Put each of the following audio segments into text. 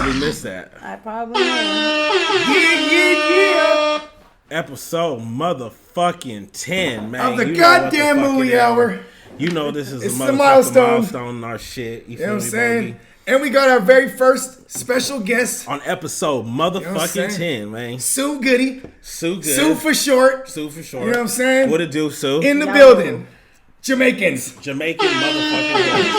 probably missed that. I probably am. Yeah. Episode motherfucking 10, man. Of the goddamn movie hour. You know this is It's a the milestone in our shit. You know what I'm saying? And we got our very first special guest on episode motherfucking 10, man. Sue Goody. Sue Good. Sue for short. Sue for short. You know what I'm saying? What it do, Sue? In the building. Jamaicans. Jamaican motherfucking.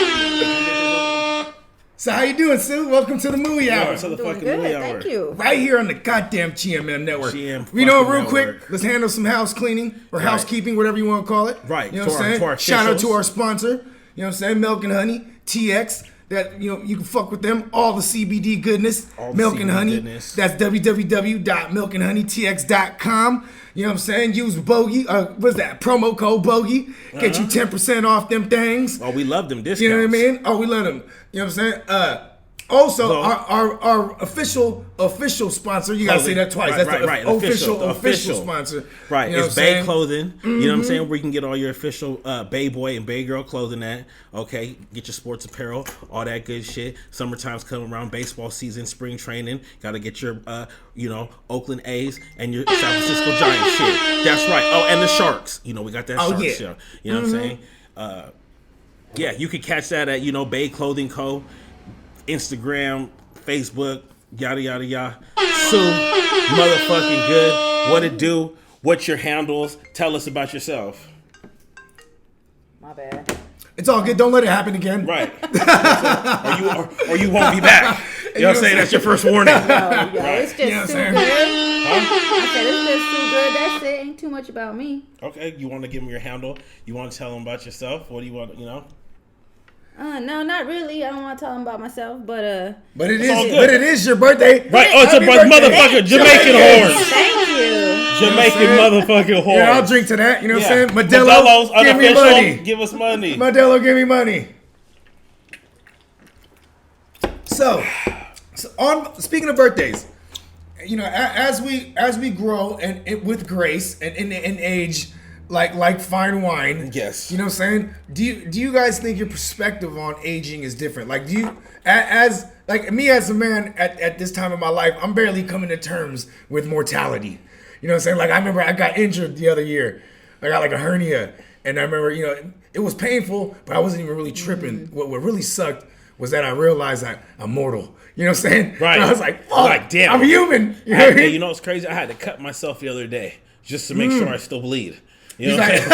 So how you doing, Sue? Welcome to the movie hour. Welcome to the fucking movie hour. Thank you. Right here on the goddamn GMM network. We know, real quick, let's handle some house cleaning or housekeeping, whatever you want to call it. Right. You know what I'm saying? Shout out to our sponsor. You know what I'm saying? Milk and Honey, TX. That, you know, you can fuck with them. All the CBD goodness. Milk and Honey. Goodness. That's www.milkandhoneytx.com. You know what I'm saying? Use Bogie. What's that? Promo code Bogie. Get you 10% off them things. Oh, we love them discounts. You know what I mean? Oh, we love them. You know what I'm saying? Also, our official sponsor, you gotta say that twice. That's the official sponsor. Right, you know it's Bay Clothing. Mm-hmm. You know what I'm saying? Where you can get all your official Bay Boy and Bay Girl clothing at. Okay, get your sports apparel, all that good shit. Summertime's coming around, baseball season, spring training. Gotta get your, Oakland A's and your San Francisco Giants shit. That's right. Oh, and the Sharks. You know, we got that Sharks show. You know what I'm saying? Yeah, you can catch that at, Bay Clothing Co., Instagram, Facebook, yada, yada, yada. Sue, motherfucking good. What it do? What's your handles? Tell us about yourself. My bad. It's all good. Don't let it happen again. Right. or you won't be back. You know what I'm saying? That's your first warning. Yo, it's just too good. I said it's just too good. That's it. Ain't too much about me. Okay. You want to give them your handle? You want to tell them about yourself? What do you want, No, not really. I don't want to tell them about myself, but it is your birthday. Right. Oh, it's your birthday. Motherfucker, Jamaican horns. Thank you. Jamaican motherfucking horns. Yeah, I'll drink to that. You know what I'm saying? Modelo's give me money. Give us money. Modelo, give me money. So speaking of birthdays, as we grow and with grace and in age, like fine wine. Yes. You know what I'm saying? Do you guys think your perspective on aging is different? Like, do you, as a man at this time of my life, I'm barely coming to terms with mortality. You know what I'm saying? Like, I remember I got injured the other year. I got like a hernia. And I remember, it was painful, but I wasn't even really tripping. What really sucked was that I realized that I'm mortal. You know what I'm saying? Right. And I was like, fuck, damn, I'm human. You know what I mean? You know what's crazy? I had to cut myself the other day just to make sure I still bleed. You know what I'm saying?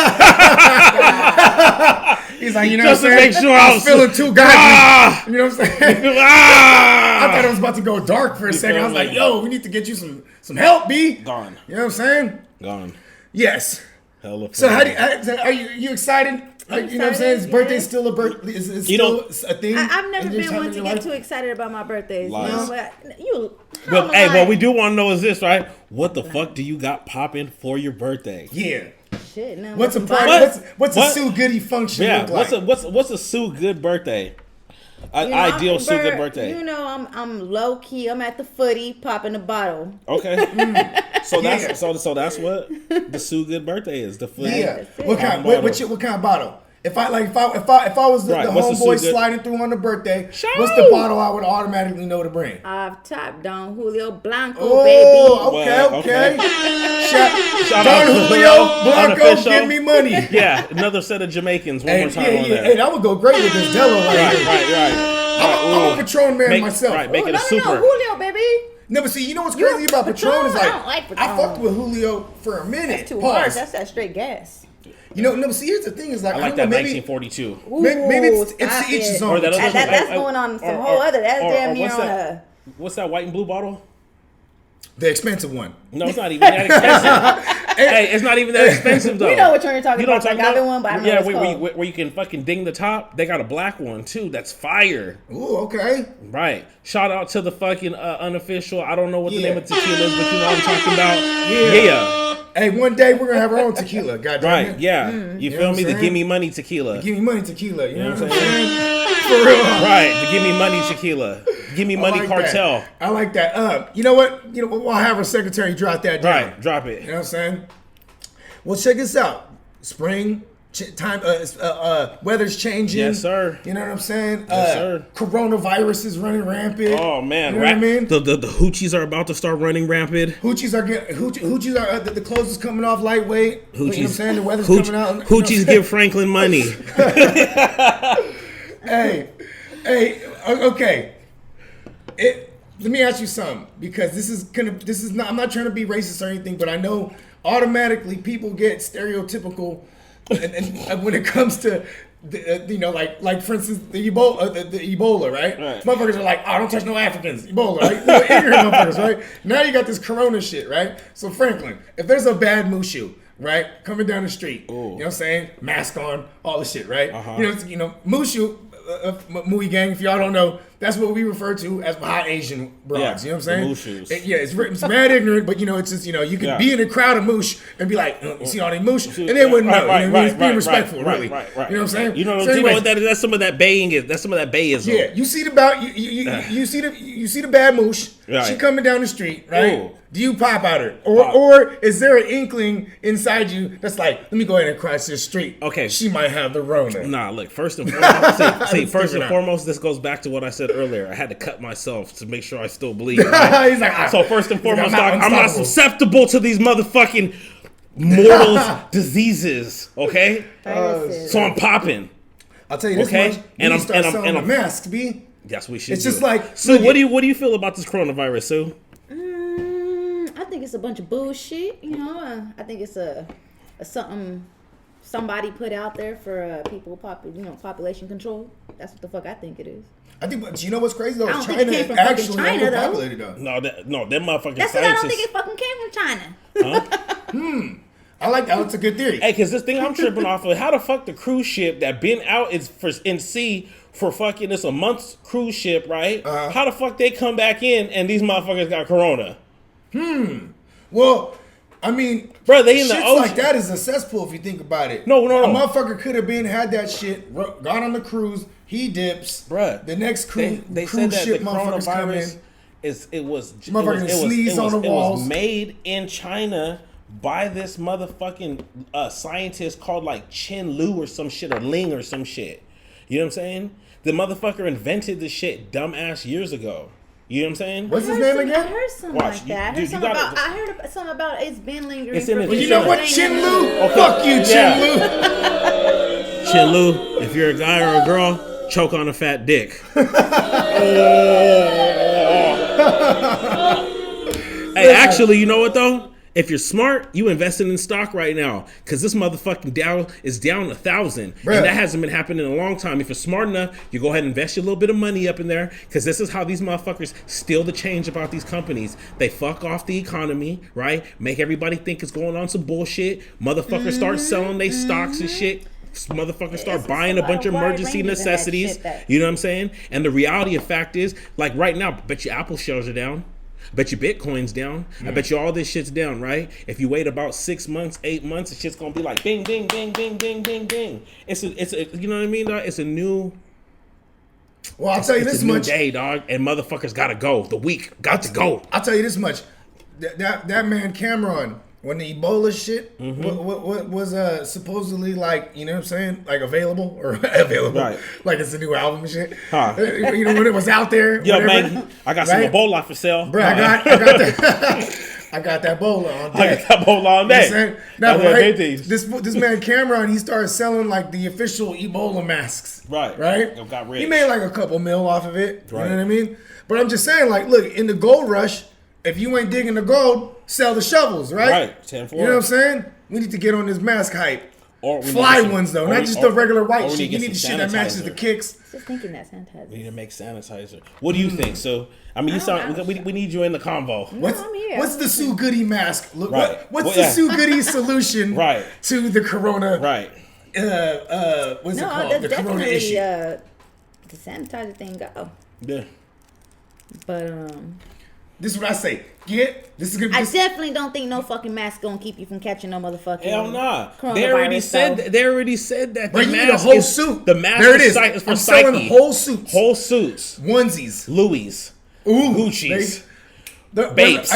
He's like, just to make sure I was feeling too godly. You know what I'm saying? I thought it was about to go dark for a second. I was like, yo, we need to get you some help, B. Gone. You know what I'm saying? Gone. Yes. Hell of so are you excited? Like, you know what I'm saying? His birthday's still a birthday. Is still a thing. I've never been one to get too excited about my birthdays. What we do want to know is this, right? What the fuck do you got popping for your birthday? Yeah. Shit, no. What's a Sue Goody function look like? What's a Sue Good birthday? Ideal Sue Good birthday. I'm low key. I'm at the footy popping a bottle. Okay. So that's what the Sue Good birthday is. The footy. Yeah. What kind of bottle? If I was the homeboy sliding through on the birthday, what's the bottle I would automatically know to bring? I've tapped Don Julio Blanco, baby. Okay. Don Julio Blanco, give me money. Yeah, another set of Jamaicans. One more time on that. Hey, that would go great with this Dello right here. Right. I'm a Patron man myself. Right, make it a super. No, Julio, baby. No, but see, you know what's crazy about Patron is I don't like Patron. I fucked with Julio for a minute. That's too hard. That's that straight gas. See, here's the thing is like, I like that 1942. Maybe it's to each his own. That's going on some whole other. That's damn near on a. What's that white and blue bottle? The expensive one. No, it's not even that expensive. Hey, it's not even that expensive though. You know which one you're talking about. Like I one, but I don't know what it's called. Where you can fucking ding the top. They got a black one too. That's fire. Ooh, okay. Right. Shout out to the fucking unofficial. I don't know what the name of tequila is, but you know what I'm talking about. Yeah. Hey, one day we're gonna have our own tequila. Goddamn. Right. Yeah. You feel me? The Give Me Money tequila. Give Me Money tequila. You know what I'm saying? For real. Right. The Give Me Money tequila. Give Me Money cartel. That. I like that. You know what? We'll have our secretary drop that down. Right. Drop it. You know what I'm saying? Well, check this out. Spring, weather's changing. Yes, sir. You know what I'm saying? Yes, sir. Coronavirus is running rampant. Oh man, you know what I mean? The hoochies are about to start running rampant. Hoochies are the clothes is coming off lightweight. Hoochies, you know what I'm saying? The weather's coming out. Hoochies give Franklin money. Hey, okay. Let me ask you something, because this is not. I'm not trying to be racist or anything, but I know automatically people get stereotypical, and when it comes to like for instance the Ebola, right? Motherfuckers are like, oh, don't touch no Africans, Ebola, right? Ignorant motherfuckers, right? Now you got this Corona shit, right? So Franklin, if there's a bad mushu, right, coming down the street, you know what I'm saying, mask on, all the shit, right? Mushu. Mui gang, if y'all don't know, that's what we refer to as hot Asian broads. You know what I'm saying? It's mad ignorant, but it's just you can be in a crowd of moosh and be like, you see all these moosh, and they wouldn't know. It's being respectful, really. You know what I'm saying? You know what that's some of that baying is. That's some of that bayism. Yeah, you see you see the bad moosh. Right. She coming down the street, right? Ooh. Do you pop at her, or is there an inkling inside you that's like, let me go ahead and cross this street? Okay, she might have the Rona. Nah, look. First and foremost, first and foremost, this goes bach to what I said earlier. I had to cut myself to make sure I still bleed. Right? He's like, so first and foremost, I'm not susceptible to these motherfucking mortal diseases. Okay, so I'm popping. I'll tell you this much. And I'm a mask, B. That's what we should. It's just like. So what do you feel about this coronavirus, Sue? I think it's a bunch of bullshit. I think it's a something somebody put out there for population control. That's what the fuck I think it is. I think, but you know what's crazy though? I don't China think it came from actually China, overpopulated though. No, them motherfucking That's scientists. what I don't think it fucking came from China. Huh? I like that. That's a good theory. Hey, because this thing I'm tripping off of, how the fuck the cruise ship that been out in sea for fucking this a month's cruise ship, right? How the fuck they come back in and these motherfuckers got corona? Well, I mean, bro, they in the ocean. Like that is a cesspool if you think about it. No. A motherfucker could have had that shit, gone on the cruise, he dips. Bruh. The next cruise they said that ship the motherfuckers come in. it was made in China by this motherfucking scientist called like Chen Lu or some shit, or Ling or some shit. You know what I'm saying? The motherfucker invented this shit dumbass years ago. You know what I'm saying? What's his name again? I heard something like that. I heard something about it's been lingering. It's in well, you know what, Chen Lu? Okay. Fuck you, Chen Lu. Chen Lu, if you're a guy or a girl, choke on a fat dick. Hey, actually, you know what though? If you're smart, you investing in stock right now, because this motherfucking Dow is down 1,000, and that hasn't been happening in a long time. If you're smart enough, you go ahead and invest your little bit of money up in there, because this is how these motherfuckers steal the change about these companies. They fuck off the economy, right? Make everybody think it's going on some bullshit. Motherfuckers start selling their stocks and shit. Motherfuckers start buying a bunch of emergency necessities. You know what I'm saying? And the reality of fact is, like right now, bet your Apple shares are down. I bet you Bitcoin's down. I bet you all this shit's down, right? If you wait about 6 months, 8 months, the shit's gonna be like bing, bing, bing, bing, bing, bing, bing. It's a you know what I mean, dog? It's a new. Well, I'll tell you this much. Day, dog, and motherfuckers gotta go. The week got to go. I'll tell you this much. That man Cameron, when the Ebola shit, what was supposedly like, you know what I'm saying, like available, right? Like it's a new album and shit. Huh. You know when it was out there. Yo, man, I got some Ebola for sale. Bro, I got that. I got that Ebola on deck. I got that Ebola on deck. You know now, right, this man Cameron, he started selling like the official Ebola masks. Right. Got rich. He made like a couple mil off of it. Right. You know what I mean? But I'm just saying, like, look, in the gold rush, if you ain't digging the gold, sell the shovels, right? Right. 10-4. You know what I'm saying? We need to get on this mask hype. Fly ones though, not just the regular white shit. You need the shit that matches the kicks. Just thinking that sanitizer. We need to make sanitizer. What do you think? So, I mean, we need you in the convo. What's the Sue Goody mask? Look, what's the Sue Goody solution to the corona? Right. What's it called? The corona issue. The sanitizer thing go. Yeah. But this is what I say. I definitely don't think no fucking mask gonna keep you from catching no motherfucking. Hell nah. They already said that. But you need a whole suit. The mask there it is. is for I'm selling whole suits. Whole suits. Onesies. Louis. Ooh. Gucci's. Babes.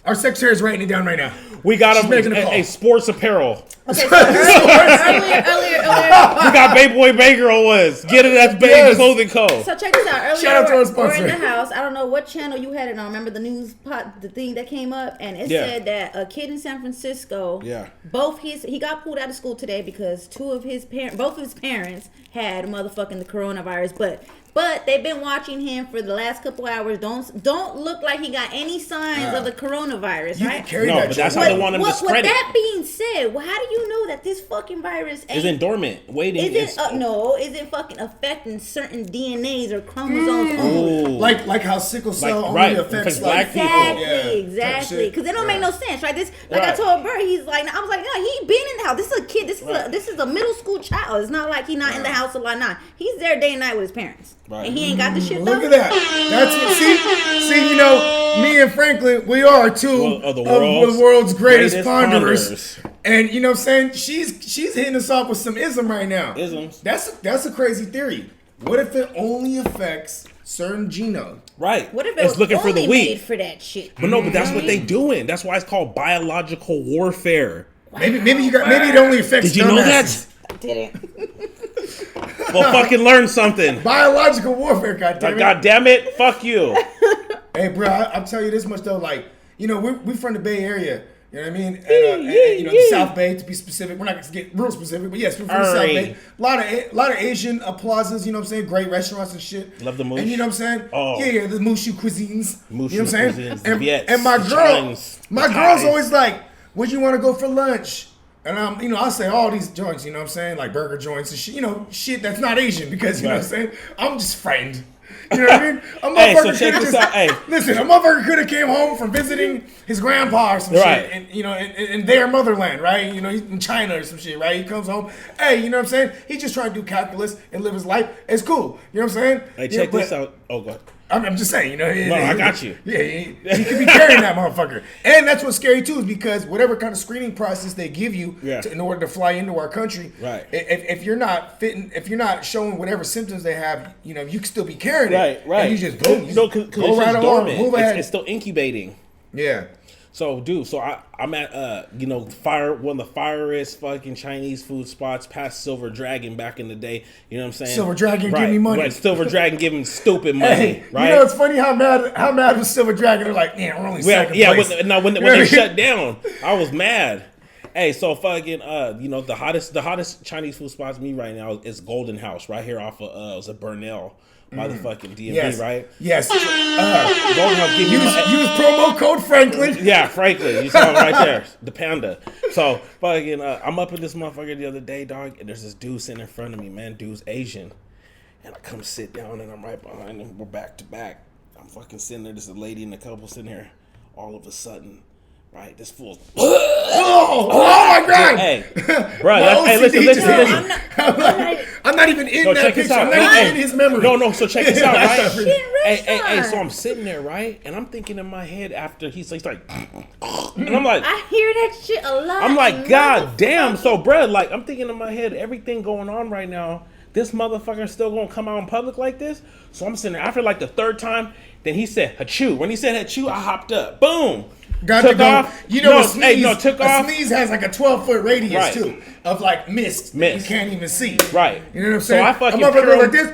Our secretary's writing it down right now. We got a sports apparel. Okay, so earlier. We got Bay Boy, Bay Girl was. Get it at Bay Clothing Co. So check this out. Earlier, Shout out to our we're sponsor. in the house. I don't know what channel you had it on. Remember the the thing that came up, and it said that a kid in San Francisco. Yeah. He got pulled out of school today because both of his parents had motherfucking the coronavirus, but they've been watching him for the last couple hours. Don't look like he got any signs of the coronavirus, right? But that's how they want him discredited. With that being said, well, how do you know that this fucking virus isn't dormant, waiting? Isn't fucking affecting certain DNAs or chromosomes? Like how sickle cell only affects black people. Exactly. Because it don't make no sense, right? I told Bert, he's like, I was like, no, he been in the house. This is a kid. This is a middle school child. It's not like he's not in the house a lot. Nah, he's there day and night with his parents. Right. And he ain't got the shit. Look at that. That's what. See, me and Franklin, we are two of the world's greatest ponderers. And you know what I'm saying? She's hitting us off with some ism right now. Isms. That's a crazy theory. What if it only affects certain genomes? Right. What if it's looking only for the made weak for that shit? But no, but that's what they doing. That's why it's called biological warfare. Maybe it only affects. Did you know that? I didn't. Well, fucking learn something. Biological warfare, goddammit. God damn it, fuck you. Hey, bro, I'll tell you this much though. Like, we're from the Bay Area. You know what I mean? And, the South Bay, to be specific. We're not going to get real specific, but yes, we're from the South Bay. A lot of Asian plazas, you know what I'm saying? Great restaurants and shit. Love the moosh. And you know what I'm saying? Oh. Yeah, the Mushu cuisines. You know what I'm saying? Cuisines, and my girl's always like, where'd you want to go for lunch? And I'll say all these joints, you know what I'm saying? Like burger joints and shit, shit that's not Asian because, you know what I'm saying? I'm just frightened. You know what I mean? So check this out. Hey. Listen, a motherfucker could have came home from visiting his grandpa or some shit, and in their motherland, right? He's in China or some shit, right? He comes home, hey, you know what I'm saying? He's just trying to do calculus and live his life. It's cool. You know what I'm saying? Hey, check this out. Oh, go ahead. I'm just saying, No, I got you. Yeah, he could be carrying that motherfucker. And that's what's scary too, is because whatever kind of screen process they give you in order to fly into our country, right? If you're not fitting, if you're not showing whatever symptoms they have, you can still be carrying it. Right. And you just boom, go right along, move ahead. It's still incubating. Yeah. So, dude, I'm at one of the firest fucking Chinese food spots past Silver Dragon back in the day. You know what I'm saying? Silver Dragon give me money. Right, Silver Dragon giving stupid money. Right? It's funny how mad was Silver Dragon? They're like, we're only second place. When they shut down, I was mad. Hey, so fucking the hottest Chinese food spots to me right now is Golden House right here off of Burnell. By the fucking DMV, right? Yes. Golden House. Use promo code Franklin. Yeah, Franklin. You saw it right there. The panda. So, fucking, I'm up in this motherfucker the other day, dog, and there's this dude sitting in front of me, man. Dude's Asian. And I come sit down, and I'm right behind him. We're back to back. I'm fucking sitting there. There's a lady and a couple sitting here. All of a sudden, right, this fool's... Oh my God! Hey, bro, listen. I'm not even in that picture. I'm not even in his memory. No, so check this out, right? Hey, so I'm sitting there, right? And I'm thinking in my head after he's like, and I'm like... I hear that shit a lot. I'm like, God damn. So, bro, like, I'm thinking in my head, everything going on right now, this motherfucker still gonna come out in public like this? So I'm sitting there. After like the third time, then he said, Hachu. When he said Hachu, I hopped up. Boom. Took off. Took off. A sneeze has like a 12-foot radius too of like mist. You can't even see. Right. You know what I'm saying? So I fucking like this.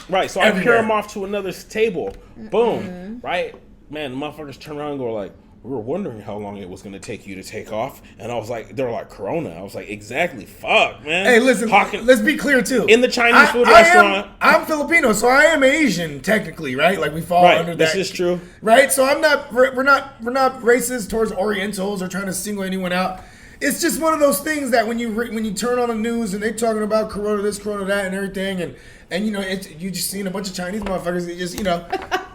Right. So everywhere. I carry him off to another table. Boom. Right. Man, the motherfuckers turn around and go like, we were wondering how long it was going to take you to take off. And I was like, they were like, Corona. I was like, exactly. Fuck, man. Hey, listen, let's be clear, too. In the Chinese food restaurant. I'm Filipino, so I am Asian, technically, right? Like, we fall under that. This is true. Right? So we're not racist towards Orientals or trying to single anyone out. It's just one of those things that when you turn on the news and they're talking about Corona this, Corona that, and everything, and you just seeing a bunch of Chinese motherfuckers. It just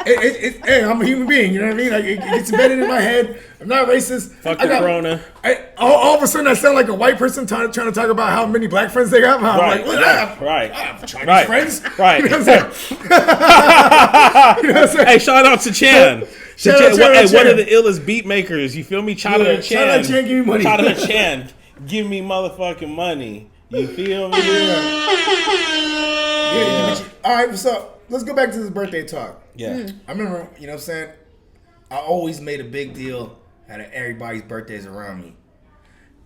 hey, I'm a human being. You know what I mean? Like, it gets embedded in my head. I'm not racist. Fuck the Corona. All of a sudden, I sound like a white person trying to talk about how many black friends they have. Right. I have Chinese friends. Right. You know what I'm saying? You know what I'm saying? Hey, shout out to Chan. One of the illest beat makers. You feel me? Shout out to Chan. Shout out to Chan, give me money. Shout out to Chan, give me motherfucking money. You feel me? Yeah. All right, so let's go back to this birthday talk. Yeah. I remember, you know what I'm saying? I always made a big deal out of everybody's birthdays around me.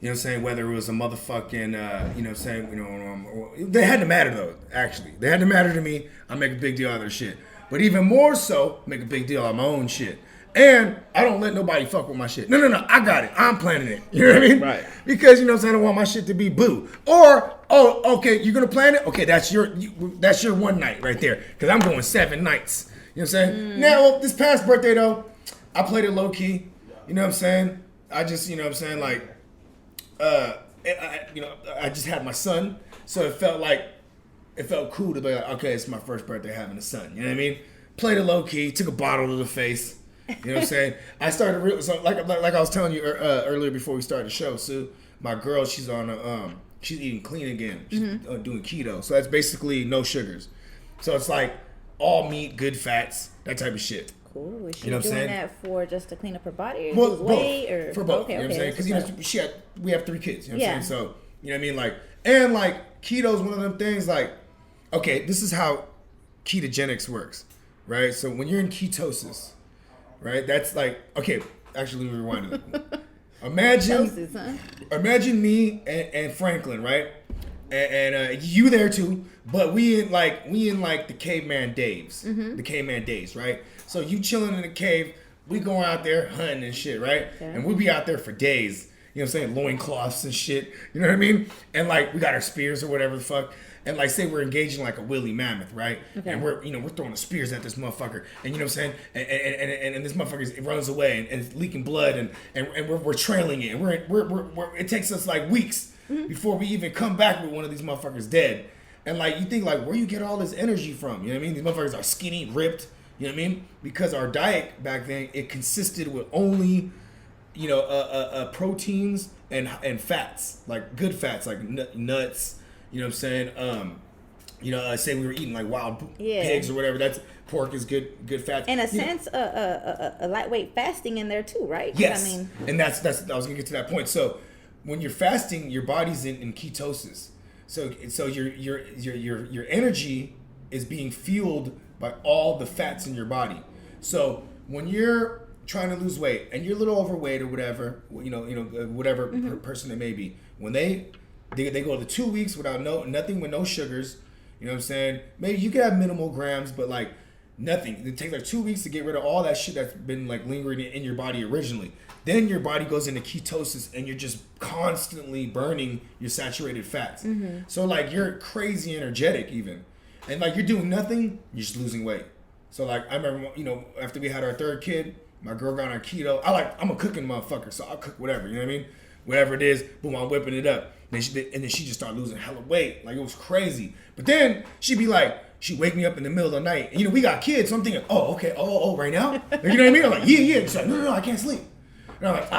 You know what I'm saying? Whether it was a motherfucking, you know what I'm saying? They had to matter though, actually. They had to matter to me. I make a big deal out of their shit. But even more so, make a big deal out of my own shit. And I don't let nobody fuck with my shit. No, I got it. I'm planning it. You know what I mean? Right. Because, you know what I'm saying, I don't want my shit to be boo. Or, oh, okay, you're going to plan it? Okay, that's your one night right there. Because I'm going 7 nights. You know what I'm saying? Now, this past birthday, though, I played it low key. You know what I'm saying? I just, you know what I'm saying, like, I just had my son, so it felt cool to be like, okay, it's my first birthday having a son. You know what I mean? Played it low key, took a bottle to the face. You know what I'm saying? I started so like I was telling you earlier before we started the show. Sue, my girl, she's on she's eating clean again. She's doing keto, so that's basically no sugars. So it's like all meat, good fats, that type of shit. Cool. Is she You know what I'm doing saying? that for just to clean up her body or Well, lose weight or for both. Okay, you know what I'm saying? Because that's what's up. we have 3 kids. You know what I'm Yeah. saying? So you know what I mean? Like, and like keto's one of them things. Like, okay, this is how ketogenics works, right? So when you're in ketosis, right? That's like, okay. Actually, let me rewind it. Imagine me and Franklin, right? And you there too, but we in like the caveman days, the caveman days, right? So you chilling in the cave, we going out there hunting and shit, right? Okay. And we be out there for days, you know what I'm saying, loincloths and shit, you know what I mean? And like we got our spears or whatever the fuck, and like say we're engaging like a woolly mammoth, right? Okay. And we're throwing the spears at this motherfucker, and you know what I'm saying, and this motherfucker it runs away and it's leaking blood, and we're trailing it, and we're it takes us like weeks before we even come back with one of these motherfuckers dead. And like you think like where you get all this energy from? You know what I mean? These motherfuckers are skinny, ripped. You know what I mean? Because our diet back then it consisted with only, proteins and fats, like good fats, like nuts. You know what I'm saying? Say we were eating like wild pigs or whatever. That's pork is good fats. In a sense, a lightweight fasting in there too, right? Yes. I mean, and that's I was gonna get to that point. So when you're fasting, your body's in ketosis. So your energy is being fueled by all the fats in your body. So when you're trying to lose weight and you're a little overweight or whatever, whatever person it may be, when they go to 2 weeks without nothing with no sugars, you know what I'm saying? Maybe you could have minimal grams, but like nothing. It takes like 2 weeks to get rid of all that shit that's been like lingering in your body originally. Then your body goes into ketosis and you're just constantly burning your saturated fats. So like you're crazy energetic even. And like you're doing nothing, you're just losing weight. So like I remember, after we had our 3rd kid, my girl got on keto. I'm a cooking motherfucker, so I'll cook whatever, you know what I mean? Whatever it is, boom, I'm whipping it up. And then she just started losing hella weight. Like it was crazy. But then she'd be like, she'd wake me up in the middle of the night. And, we got kids, so I'm thinking, oh, okay, right now? Like, you know what I mean? I'm like, yeah. She's like, no, I can't sleep. And I'm like,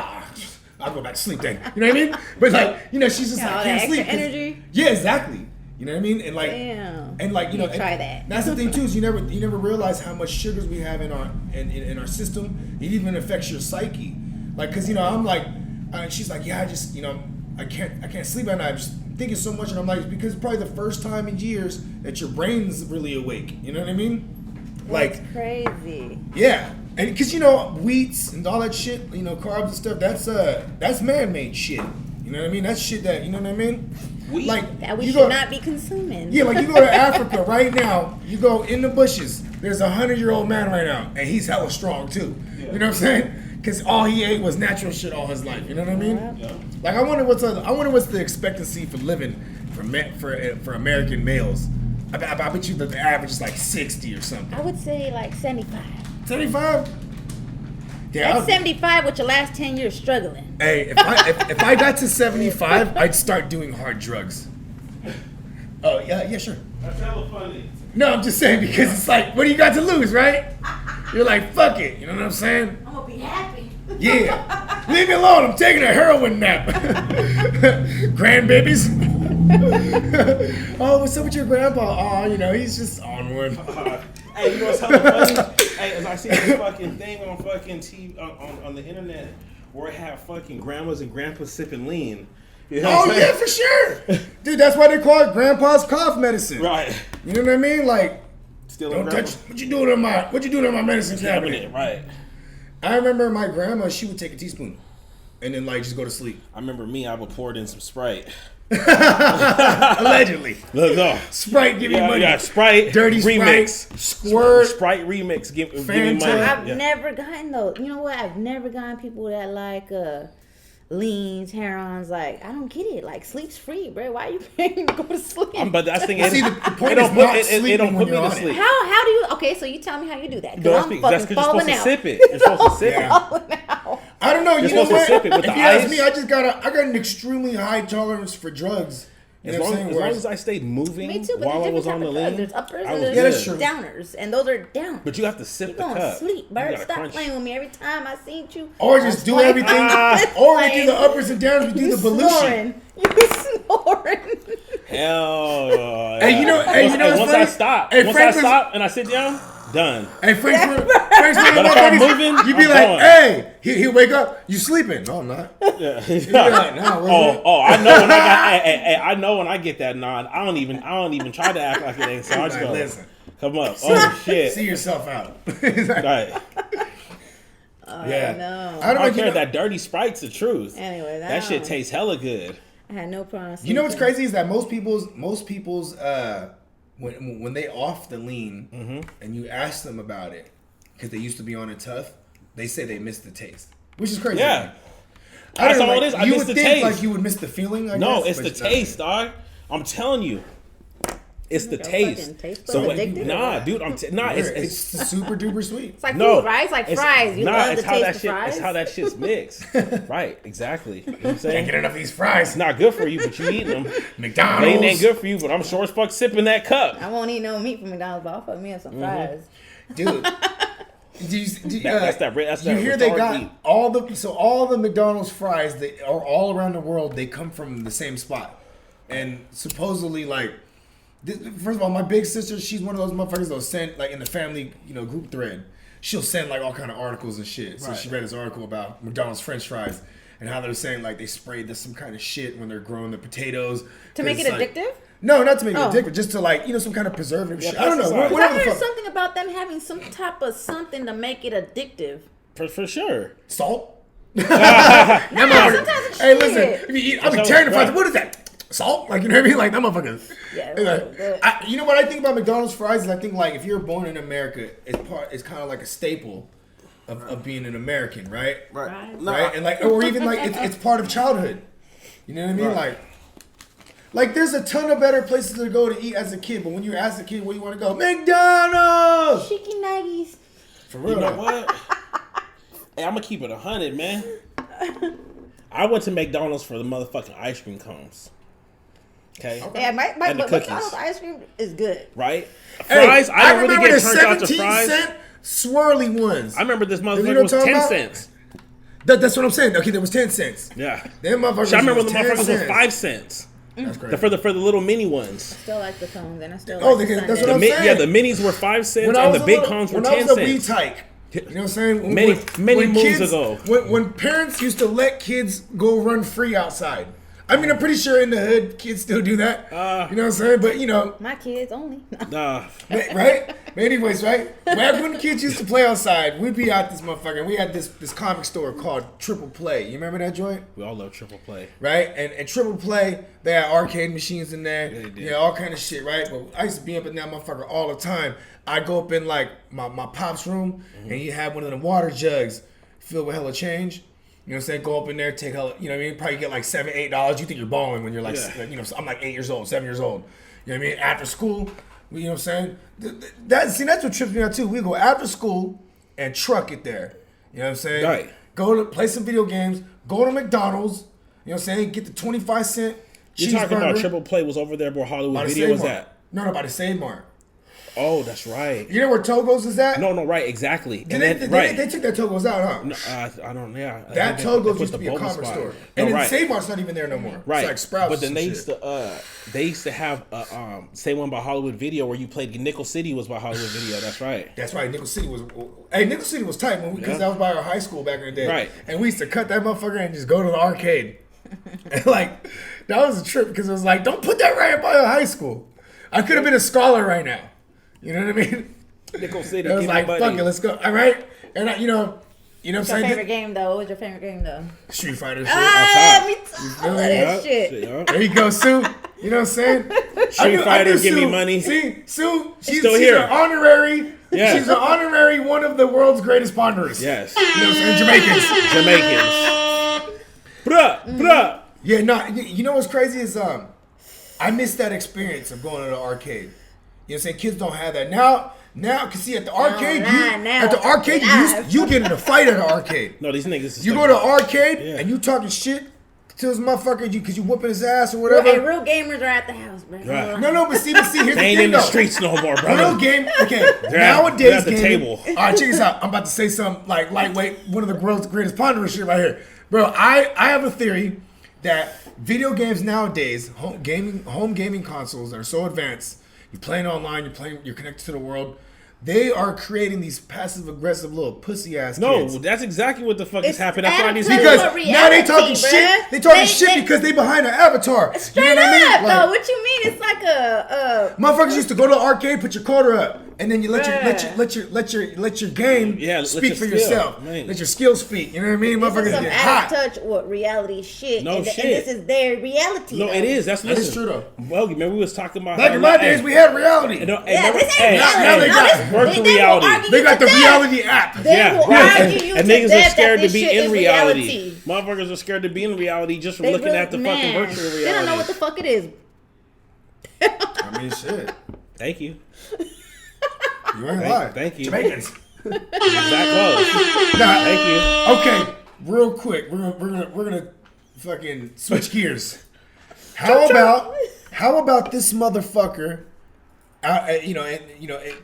I'll go back to sleep then. You know what I mean? But like, she's just like, I can't sleep. Energy. Yeah, exactly. You know what I mean? And like, damn. And like, try that. That's the thing too, is you never realize how much sugars we have in our system. It even affects your psyche. Like, cause I'm like, she's like, yeah, I just, I can't sleep at night. I'm just thinking so much, and I'm like, it's because it's probably the first time in years that your brain's really awake. You know what I mean? That's crazy. Yeah. And because wheats and all that shit, carbs and stuff, that's man-made shit. You know what I mean? That's shit that, you know what I mean? Like that we should not be consuming. Yeah, like you go to Africa right now, you go in the bushes, there's a 100-year-old man right now, and he's hella strong too. Yeah. You know what I'm saying? Because all he ate was natural shit all his life. You know what I mean? Yeah. Like I wonder what's the expectancy for living for American males. I bet you that the average is like 60 or something. I would say like 75. 75? Yeah, that's 75 with your last 10 years struggling. Hey, if I got to 75, I'd start doing hard drugs. Oh, yeah, sure. That's hella funny. No, I'm just saying because it's like, what do you got to lose, right? You're like, fuck it. You know what I'm saying? I'm going to be happy. Yeah. Leave me alone. I'm taking a heroin nap. Grandbabies. Oh, what's up with your grandpa? Oh, he's just onward. Hey, what's hella funny? Hey, as I see this fucking thing on fucking TV on the internet where it have fucking grandmas and grandpas sipping lean. You know what I'm saying? Yeah, for sure. Dude, that's why they call it grandpa's cough medicine. Right. You know what I mean? Like, still don't touch. What you doing in my medicine cabinet? Right. I remember my grandma. She would take a teaspoon. and then like just go to sleep. I remember me. I would pour it in some Sprite. Allegedly. No. Sprite, give me money. Yeah, Sprite. Dirty remix. Squirt. Sprite remix. Give me money. I've Yeah. never gotten those. You know what? I've never gotten people that like leans, herons. Like, I don't get it. Like, sleep's free, bro. Why are you paying to go to sleep? But that's the thing. See, the point is not sleeping don't when put me you're to on sleep. it. How do you? Okay, so you tell me how you do that. No, I'm that's fucking because you're supposed falling to out. sip it. You're supposed to sip it. Falling out. I don't know. You're You know supposed to what? sip it with If the you ask ice. me, I got an extremely high tolerance for drugs. You As know what I'm long, saying? as long Whereas- as I stayed moving Me too, but while I there's was different on the type of lean, There's uppers I and was there's Yeah, that's true. downers, and those are down. But you have to sip You the going to cup. sleep, You bird. gotta Stop crunch. playing with me every time I seen you. Or I just was do playing- everything. I'm Or we do playing. the uppers and downs. We do You the Belushi. snoring. You snoring. Hell. Hey, you know what's once funny? I stop, Hey, once Franklin's- I stop and I sit down, done. Hey, Frank's But if I'm moving, you be I'm like, going. hey, he'll wake up. You sleeping? No, I'm not. Yeah. like, nah, where's oh, I know when I got. hey, I know when I get that nod. I don't even try to act like it ain't. So I just Like, go, listen. come up. Oh shit. See yourself out. Right. Yeah. No. I don't I know. don't care. That dirty Sprite's the truth. Anyway, That shit tastes hella good. I had no problem. You know what's crazy is that most people's when they off the lean Mm-hmm. and you ask them about it because they used to be on it tough, they say they miss the taste, which is crazy. Yeah. I don't That's know, all like, it is. I you miss would the think taste. like you would miss the feeling. I No, guess, it's the but taste, dog. I'm telling you. It's the Like a taste. fucking taste So bud what, addicted or nah, what? dude, nah, It's super duper sweet. It's like no, food, right? It's like it's- fries. You nah, love it's the how that taste of shit. fries. It's how that shit's mixed. Right, exactly. You know what I'm Can't saying? get enough of these fries. It's not good for you, but you eating them. McDonald's. They ain't good for you, but I'm sure as fuck sipping that cup. I won't eat no meat from McDonald's, but I'll fuck me up some fries. Dude. That's you hear they retarded got meat. all the McDonald's fries that are all around the world. They come from the same spot, and supposedly first of all, my big sister, she's one of those motherfuckers that'll send like in the family group thread. She'll send like all kind of articles and shit. So Right. she read this article about McDonald's French fries and how they're saying like they sprayed this some kind of shit when they're growing the potatoes To make 'cause it it's, like- addictive? No, not to make it Oh. addictive, just to like some kind of preservative Yeah, shit. I don't know. pesticides. Because I Whatever the heard fuck. something about them having some type of something to make it addictive. For sure. Salt. Sometimes it's Hey, shit. listen. If you eat, I'm That's tearing the right. fries. What is that? Salt? Like, you know what I mean? Like, that motherfucker. Yeah, It's like- so good. you know what I think about McDonald's fries is I think like if you're born in America, it's kind of like a staple of being an American, right? Right. Right? And like, or even like it's part of childhood. You know what I mean? Right. Like there's a ton of better places to go to eat as a kid, but when you ask a kid where you want to go, McDonald's. Chicky nuggies. For real. You know what? Hey, I'm gonna keep it 100, man. I went to McDonald's for the motherfucking ice cream cones. Okay. Yeah, And the but cookies. McDonald's ice cream is good. Right? Hey, Fries, I didn't really remember get the turned out to 17 fries. cent swirly ones. I remember this You know motherfucker what was I'm talking 10 about? cents. That's what I'm saying. Okay, there was 10 cents. Yeah. Them motherfuckers. I remember when was the 10 motherfuckers was cents. 5 cents. That's crazy. For the little mini ones. Still like the cones, and I still Oh, like the that's what sundaes. I'm saying. Yeah, the minis were 5 cents When I and was the a big little- cones were when I 10 was a wee cents. tyke, you know what I'm saying? Many moons ago. When parents used to let kids go run free outside. I mean, I'm pretty sure in the hood, kids still do that. You know what I'm saying? But, My kids only. right? But anyways, right? Back when kids used to play outside, we'd be out this motherfucker. And we had this comic store called Triple Play. You remember that joint? We all love triple play. Right? And Triple Play, they had arcade machines in there. Yeah, they did. Yeah, all kind of shit, right? But I used to be up in that motherfucker all the time. I'd go up in like my pop's room and he had one of them water jugs filled with hella change. You know what I'm saying? Go up in there, take hella, you know what I mean? Probably get like $7, $8. You think you're balling when you're like, Yeah. I'm like 8 years old, 7 years old. You know what I mean? After school, you know what I'm saying? That's what trips me out too. We go after school and truck it there. You know what I'm saying? Right. Go to play some video games, go to McDonald's, you know what I'm saying? Get the 25-cent You're talking about triple play was over there where Hollywood by the Video Save was Mart. at. No, by the Save Mart. Oh, that's right. You know where Togo's is at? No, right, exactly. Did And they, then, they, right. they took that Togo's out, huh? I don't, yeah. I That think they Togo's put used to the be a boba commerce spot. store. No, And then right. Save Mart's not even there no more. Right, It's like Sprouts. but then and they shit. used to have say one by Hollywood Video where you played Nickel City was by Hollywood Video. That's right. That's right. Nickel City was tight because Yeah. that was by our high school back in the day. Right. And we used to cut that motherfucker and just go to the arcade. And like that was a trip because it was like, don't put that right by our high school. I could have been a scholar right now. You know what I mean? Nickel City. It was get like, money. fuck it, let's go. All right. And You know what What's I'm your saying? favorite game though? What was your favorite game though? Street Fighter shit. Ah, me too. I love Yeah. that shit. There you go, Sue. You know what I'm saying? Street Fighter, give me Sue. money. See, Sue, she's still here. an honorary. Yeah. She's an honorary one of the world's greatest ponderers. Yes. You know what I'm saying? Jamaicans. Jamaicans. Bruh. Yeah, no, you know what's crazy is I missed that experience of going to the arcade. You know what I'm saying? Kids don't have that. Now, cause see at the arcade, you get in a fight at the arcade. No, these niggas is You go to the arcade and you talking shit to this motherfucker because you whooping his ass or whatever. Hey, real gamers are at the house, bro. Right. No, but see, here's the They ain't thing in the though. streets no more, bro. Real game, okay. They're Nowadays, at the gaming, table. All right, check this out. I'm about to say something like lightweight, one of the world's greatest ponderous shit right here, bro. I have a theory that video games nowadays, home gaming consoles that are so advanced. You're playing online. You're connected to the world. They are creating these passive aggressive little pussy ass kids. No, that's exactly what the fuck is It's happening. That's why these Because reality, now they talking bruh. shit. They talking They- shit because they behind an avatar. Straight You know what I mean? up, Like, though. What you mean? It's like a motherfuckers used to go to the arcade, put your quarter up, and then you let Bruh. your game let speak your for skill, yourself. man. Let your skills speak. You know what I mean? This Motherfuckers is some get out of hot. touch with reality shit. No and, shit. And this is their reality. No, though. it is. That's That is listen. true though. Well, remember we was talking about Back how in my like, days, hey, we had reality. no, hey, Yeah, remember- this hey, ain't reality. now they got this, virtual they will reality. argue They you got to the death. reality app. They will right. argue you And to niggas are death scared that to this be shit in is reality. Motherfuckers are scared to be in reality just from They looking really- at the man, fucking virtual reality. They don't know what the fuck it is. I mean, shit. Thank you. You ain't lying. Thank you. Jamaicans. That close. Nah, Thank you. okay, real quick, we're gonna fucking switch gears. How about this motherfucker out,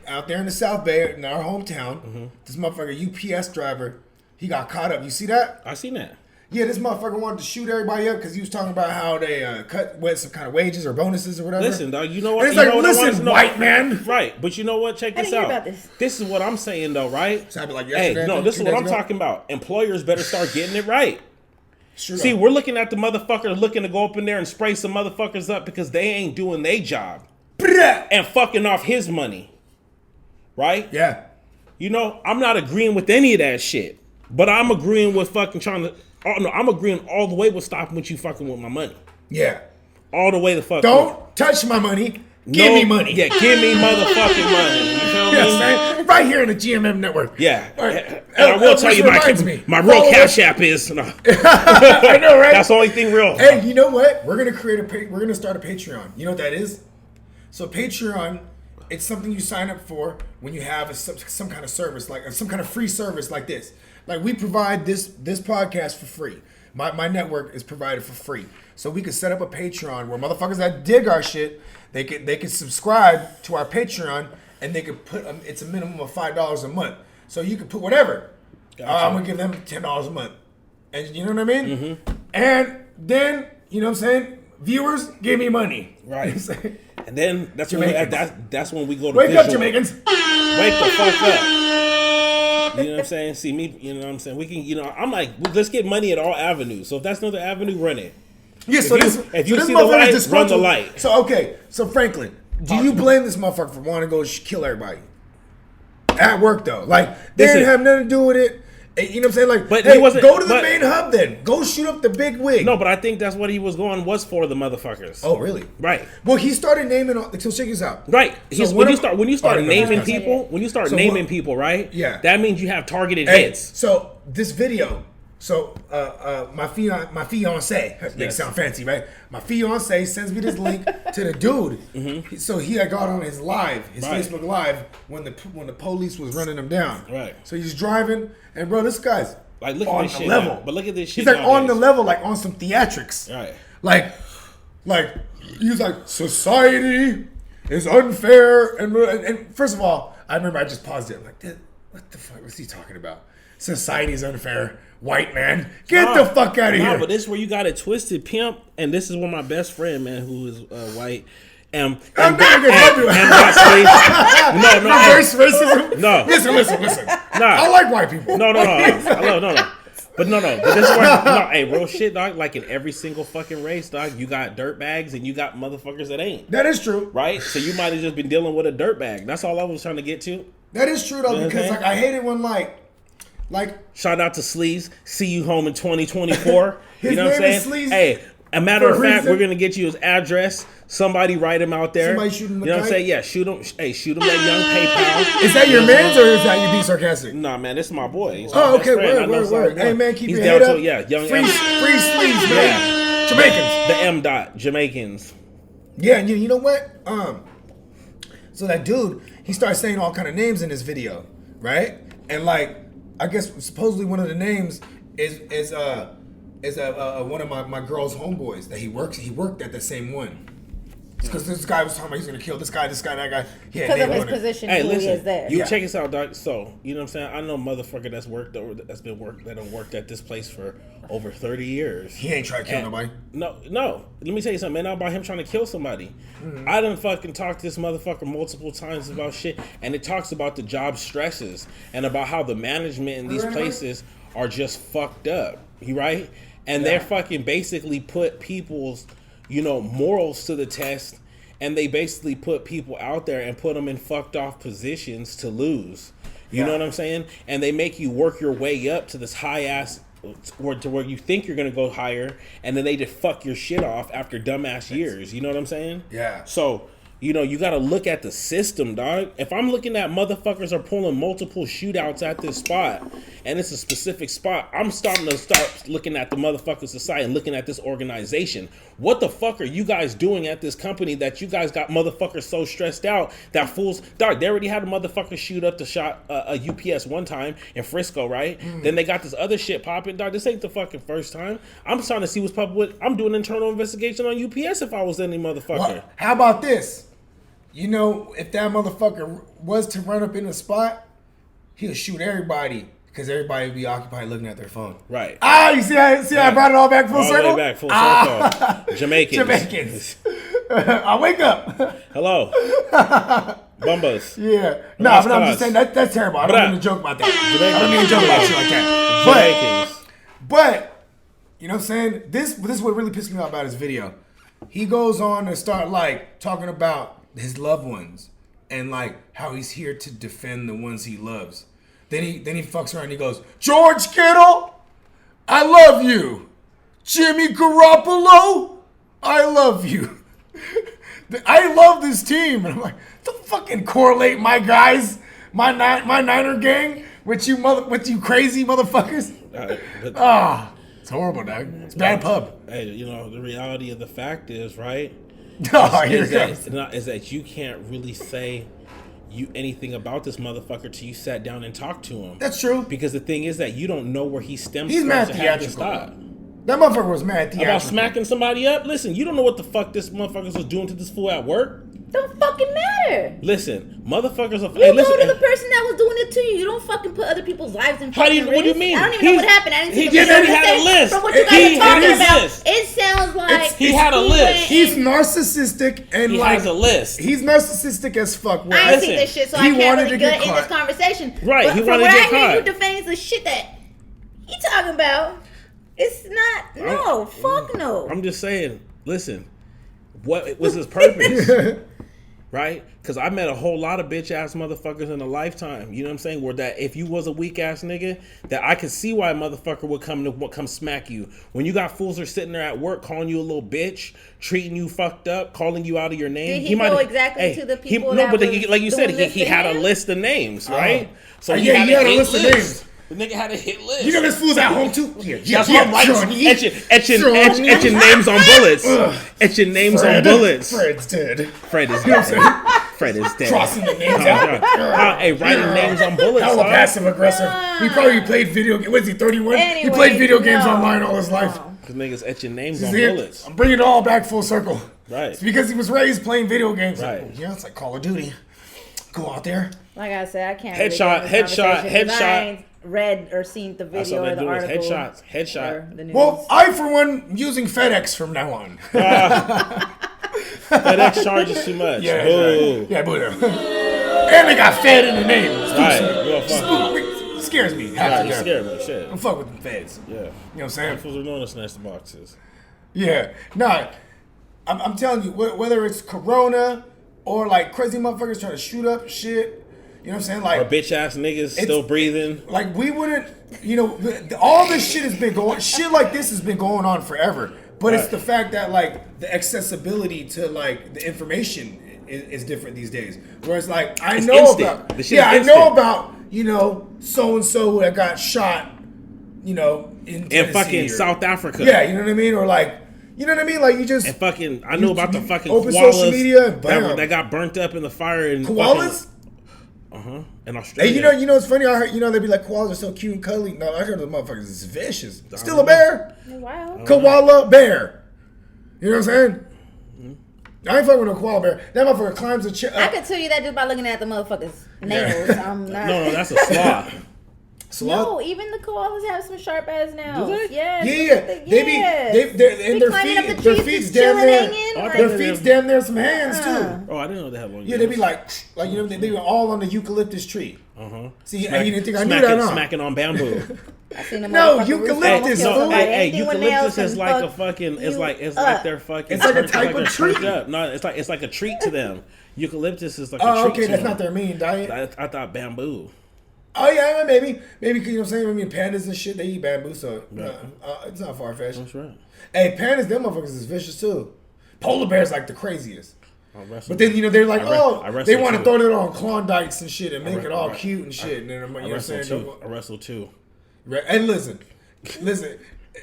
out there in the South Bay in our hometown? This motherfucker UPS driver, he got caught up. You see that? I seen that. Yeah, this motherfucker wanted to shoot everybody up because he was talking about how they cut with some kind of wages or bonuses or whatever. Listen, dog. You know what? And it's you like, know what I want listen, to know? white man. Right, but you know what? Check I this didn't out. hear about this. This is what I'm saying, though, right? So I'd be like, Hey, yesterday, no, this is 2 what days I'm ago. talking about. Employers better start getting it right. Sure See, though. we're looking at the motherfuckers looking to go up in there and spray some motherfuckers up because they ain't doing their job Bruh. and fucking off his money. Right? Yeah. You know, I'm not agreeing with any of that shit. But I'm agreeing with fucking trying to. Oh, no, I'm agreeing all the way with stopping with you fucking with my money. Yeah. All the way the fuck. Don't touch my money. Give me money. Yeah, give me motherfucking money. You feel You know what me? I'm saying? Right here in the GMM network. Yeah. All right. And I will tell Which you, reminds me, my real follow cash us. app is. No. I know, right? That's the only thing real. Hey, you know what? We're gonna start a Patreon. You know what that is? So Patreon, it's something you sign up for when you have some kind of service, like some kind of free service like this. Like we provide this podcast for free. My network is provided for free. So we could set up a Patreon where motherfuckers that dig our shit, they could subscribe to our Patreon and they could put it's a minimum of $5 a month. So you could put whatever. Gotcha. I'm gonna give them $10 a month. And you know what I mean? Mm-hmm. And then, you know what I'm saying? Viewers, give me money. Right. You know what I'm saying? And then that's when we go to Wake visual. up, Jamaicans. Wake the fuck up. You know what I'm saying? See me, you know what I'm saying? We can, I'm like, let's get money at all avenues. So if that's another avenue, run it. Yeah, If you see the motherfucker's light, run the disgruntled. light. So Franklin, do you blame this motherfucker for wanting to go kill everybody? At work though. Like, they Listen. didn't have nothing to do with it. You know what I'm saying? Like, But hey, he wasn't- go to the but- main hub then. Go shoot up the big wig. No, but I think that's what he was going was for the motherfuckers. Oh, really? Right. Well, he started naming. So check this out. Right. So When you one start of- naming Okay. people, So what- people, right? Yeah. That means you have targeted Hey, hits. so this video. So my fiance, that makes sound fancy, right? My fiance sends me this link to the dude. Mm-hmm. So he had got on his live, his Right. Facebook live when the police was running him down. Right. So he's driving, and bro, this guy's Like, look at on this the shit level. now. But look at this shit He's like on the nowadays. level, like on some theatrics. Right. Like he's like, society is unfair, and first of all, I remember I just paused it. I'm like, what the fuck was he talking about? Society is unfair. White man, get the fuck out of here. But this is where you got it twisted, pimp. And this is one of my best friend, man, who is white. And I'm not gonna help you. no, Reverse racism. No. Listen. Nah. I like white people. no. But no. But this is where, hey, real shit, dog. Like in every single fucking race, dog, you got dirtbags and you got motherfuckers that ain't. That is true. Right? So you might have just been dealing with a dirtbag. That's all I was trying to get to. That is true though, You know what because I'm like I hate it when like Like, shout out to Sleaze. See you home in 2024. You know what I'm name is saying? Sleaze Hey, a matter for of a fact, reason. we're gonna get you his address. Somebody write him out there. Somebody shoot him You a know what I'm kite? saying? Yeah, shoot him. Hey, shoot him that young PayPal. is that your man's or is that you being sarcastic? Nah, man, this is my boy. He's my Oh, best okay, friend. I know word. something Hey, going. man, keep He's your down head to up. it. Yeah, young Free M. Sleaze, man. Yeah. Jamaicans. The M. Dot Jamaicans. Yeah, and you know what? So that dude, he started saying all kind of names in this video, right? And like, I guess supposedly one of the names is one of my girl's homeboys that he worked at the same one. Because this guy was talking about he's gonna kill this guy, that guy. Yeah, Because of his position, Hey, who listen, he is there. you check this out, Doc. So, you know what I'm saying? I know a motherfucker that done worked at this place for over 30 years. He ain't trying to kill nobody. No. Let me tell you something, man. Not about him trying to kill somebody. I done fucking talked to this motherfucker multiple times about shit, and it talks about the job stresses and about how the management in these places are just fucked up. You right? And they're fucking basically put people's, morals to the test, and they basically put people out there and put them in fucked off positions to lose. You know what I'm saying? And they make you work your way up to this high ass, to where you think you're gonna go higher, and then they just fuck your shit off after dumbass years. You know what I'm saying? Yeah. So, you gotta look at the system, dog. If I'm looking at motherfuckers are pulling multiple shootouts at this spot, and it's a specific spot, I'm starting to start looking at the motherfucking society and looking at this organization. What the fuck are you guys doing at this company that you guys got motherfuckers so stressed out that fools, dog, they already had a motherfucker shoot up the shot a UPS one time in Frisco, right? Then they got this other shit popping, dog. This ain't the fucking first time. I'm trying to see what's popping with. I'm doing internal investigation on UPS if I was any motherfucker. Well, how about this? If that motherfucker was to run up in the spot, he'll shoot everybody because everybody would be occupied looking at their phone. Right. You see how I brought it all back full circle? All the way back full circle. Jamaicans. I wake up. Hello. Bumbas. Yeah. No, Lost but I'm cause. just saying that's terrible. I don't Bruh. mean to joke about that. Jamaicans. I don't mean to joke about shit like that. Jamaicans. But you know what I'm saying? This is what really pissed me off about his video. He goes on and start like talking about his loved ones and like how he's here to defend the ones he loves. Then he fucks around and he goes, George Kittle, I love you. Jimmy Garoppolo, I love you. I love this team. And I'm like, don't fucking correlate my guys, my Niner gang with you crazy motherfuckers. It's horrible, dog. It's bad pub. Hey, the reality of the fact is, right? Here is it comes. that you can't really say anything about this motherfucker till you sat down and talked to him. That's true. Because the thing is that you don't know where he stems He's from mad to have this theatrical. thought. That motherfucker was mad theatrical. About smacking somebody up? Listen, you don't know what the fuck this motherfucker was doing to this fool at work. Don't fucking matter. Listen, motherfuckers are. You go to the person that was doing it to you. You don't fucking put other people's lives in fucking risk. What do you mean? I don't even know what happened. I didn't see the video. He had a list. From what you guys are talking about, it sounds like he had a list. He's narcissistic and he has a list. He's narcissistic as fuck. I ain't see this shit, so I can't really get in this conversation. Right, but he from wanted what to I get hear caught. you defending the shit that he talking about, it's not. No, fuck no. I'm just saying. Listen, what was his purpose? Right? Because I met a whole lot of bitch ass motherfuckers in a lifetime. You know what I'm saying? Where that if you was a weak ass nigga, that I could see why a motherfucker would come smack you. When you got fools are sitting there at work calling you a little bitch, treating you fucked up, calling you out of your name. Did he go exactly to the people that was like you said, doing this he to had a him? list of names, right? So he had a list of names. The nigga had a hit list. You know this fool's at home too? That's why I'm writing, etching names on bullets. Etching names on bullets. Fred's dead. Fred is dead. Fred is dead. Crossing the names out. Hey, writing names on bullets. Hella passive aggressive. He probably played video games. Was he 31? He played video games online all his life. Because niggas etching names on bullets. I'm bringing it all back full circle. Right. It's because he was raised playing video games. Right. Like, yeah, it's like Call of Duty. Go out there. Like I said, I can't. Headshot. I ain't read or seen the That's video all or they the do is article. headshot. Or the news. Well, I, for one, using FedEx from now on. FedEx charges too much. Yeah, Boo. right. Yeah, boo. And they got Fed in the name. Right. You're a fuck. Scares me. Right, you scared me. Shit. Don't fuck with the feds. Yeah. You know what I'm saying? Fools are known to snatch the boxes. Yeah. Nah, I'm telling you, whether it's Corona or like crazy motherfuckers trying to shoot up shit, You know what I'm saying? Or Like, bitch ass niggas still breathing. like we wouldn't, you know, all this shit has been shit like this has been going on forever. But it's the fact that like the accessibility to like the information is different these days. Whereas like I It's know instant. about, The shit yeah, is I know instant. about, you know, so and so that got shot, you know, in Tennessee fucking or- South Africa. Yeah, you know what I mean, or like, you know what I mean, like you just And fucking, I know about the fucking open koalas social media, bam. that got burnt up in the fire. And Koalas. In Australia. Hey, you know, it's funny. I heard, you know, they'd be like, koalas are so cute and cuddly. No, I heard the motherfuckers is vicious. Still a bear. Wow. Koala bear. You know what I'm saying? I ain't fucking with no koala bear. That motherfucker climbs a chair. I could tell you that just by looking at the motherfuckers' nails. I'm not. No, that's a sloth. No, even the koalas have some sharp ass nails. Do they? Yes. Yeah. They be, and Be their climbing up the feet, their trees, feet's just damn chilling, there. hanging, Oh, like- Their feet's damn there some hands too. Oh, I didn't know they had long Yeah, they be like you know, they were all on the eucalyptus tree. See, you didn't think I knew that, huh? Smacking on bamboo. I seen a No, motherfucker eucalyptus, roof no, almost kill somebody. hey, Anything with eucalyptus nails is can like a fuck fucking. It's you like they're fucking. It's like a turned- type they're of tree. turned up. No, it's like a treat to them. Eucalyptus is like a Oh, treat okay, to that's them. not their main diet. I thought bamboo. Oh yeah, maybe you know what I'm saying. I mean, pandas and shit, they eat bamboo, so it's not far fetched. That's right. Hey, pandas, them motherfuckers is vicious too. Polar bears like the craziest. I'll wrestle. But then you know they're like, I wrestle they want to too. throw it on Klondikes and shit and make it all I- cute and shit. And then you know I what I'm wrestle saying? too. I wrestle too. And listen,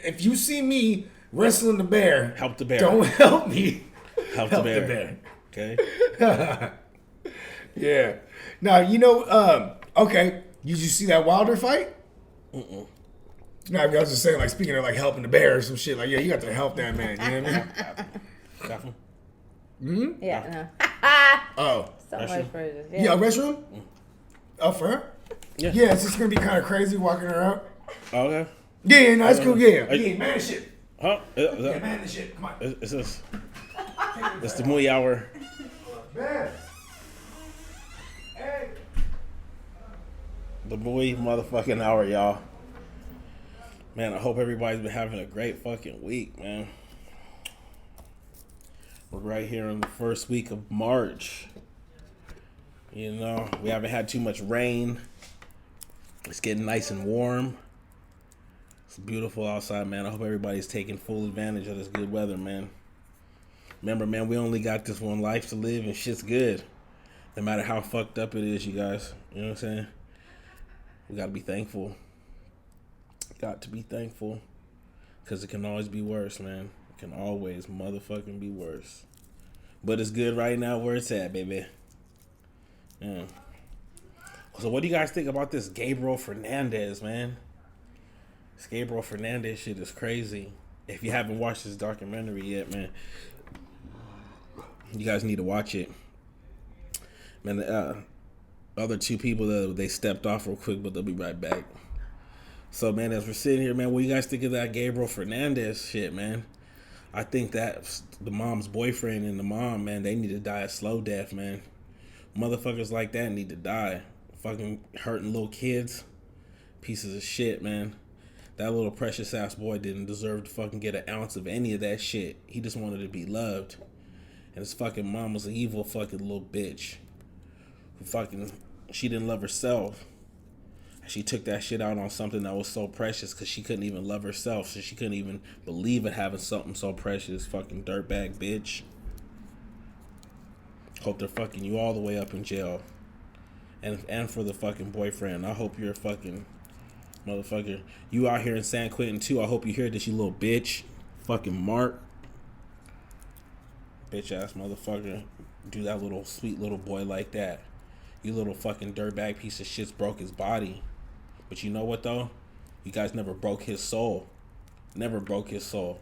if you see me wrestling the bear, Help the bear. Don't help me. Help the bear. Okay. Yeah. Now you know. Okay. Did you see that Wilder fight? No, I was just saying, like, speaking of like helping the bear or some shit, like, yeah, you got to help that man. You know what I mean? Got him. Yeah. Oh. So much Restroom? for this. Yeah, a restroom? Oh, for her? Yeah. Yeah, it's just gonna be kind of crazy walking her out. Okay. Yeah, no, that's cool. Yeah, Are you- yeah, man, this shit. Huh? Yeah, man, this shit. Come on, Is this? It's the Muy Hour. man. Hey. The Muy motherfucking hour, y'all. Man, I hope everybody's been having a great fucking week, man. We're right here in the first week of March. You know, we haven't had too much rain. It's getting nice and warm. It's beautiful outside, man. I hope everybody's taking full advantage of this good weather, man. Remember, man, we only got this one life to live and shit's good. No matter how fucked up it is, you guys. You know what I'm saying? We gotta be thankful. Got to be thankful. Because it can always be worse, man. It can always motherfucking be worse. But it's good right now where it's at, baby. Yeah. So what do you guys think about this Gabriel Fernandez, man? This Gabriel Fernandez shit is crazy. If you haven't watched this documentary yet, man, you guys need to watch it. Man, the other two people, they stepped off real quick, but they'll be right back. So, man, as we're sitting here, man, what do you guys think of that Gabriel Fernandez shit, man? I think that the mom's boyfriend and the mom, man, they need to die a slow death, man. Motherfuckers like that need to die. Fucking hurting little kids. Pieces of shit, man. That little precious ass boy didn't deserve to fucking get an ounce of any of that shit. He just wanted to be loved. And his fucking mom was an evil fucking little bitch. Who fucking, she didn't love herself. She took that shit out on something that was so precious because she couldn't even love herself. So she couldn't even believe in having something so precious. Fucking dirtbag bitch. Hope they're fucking you all the way up in jail. And for the fucking boyfriend. I hope you're a fucking motherfucker. You out here in San Quentin too. I hope you hear this, you little bitch. Fucking Mark. Bitch ass motherfucker. Do that little sweet little boy like that. You little fucking dirtbag piece of shit's broke his body. But you know what though? You guys never broke his soul. Never broke his soul.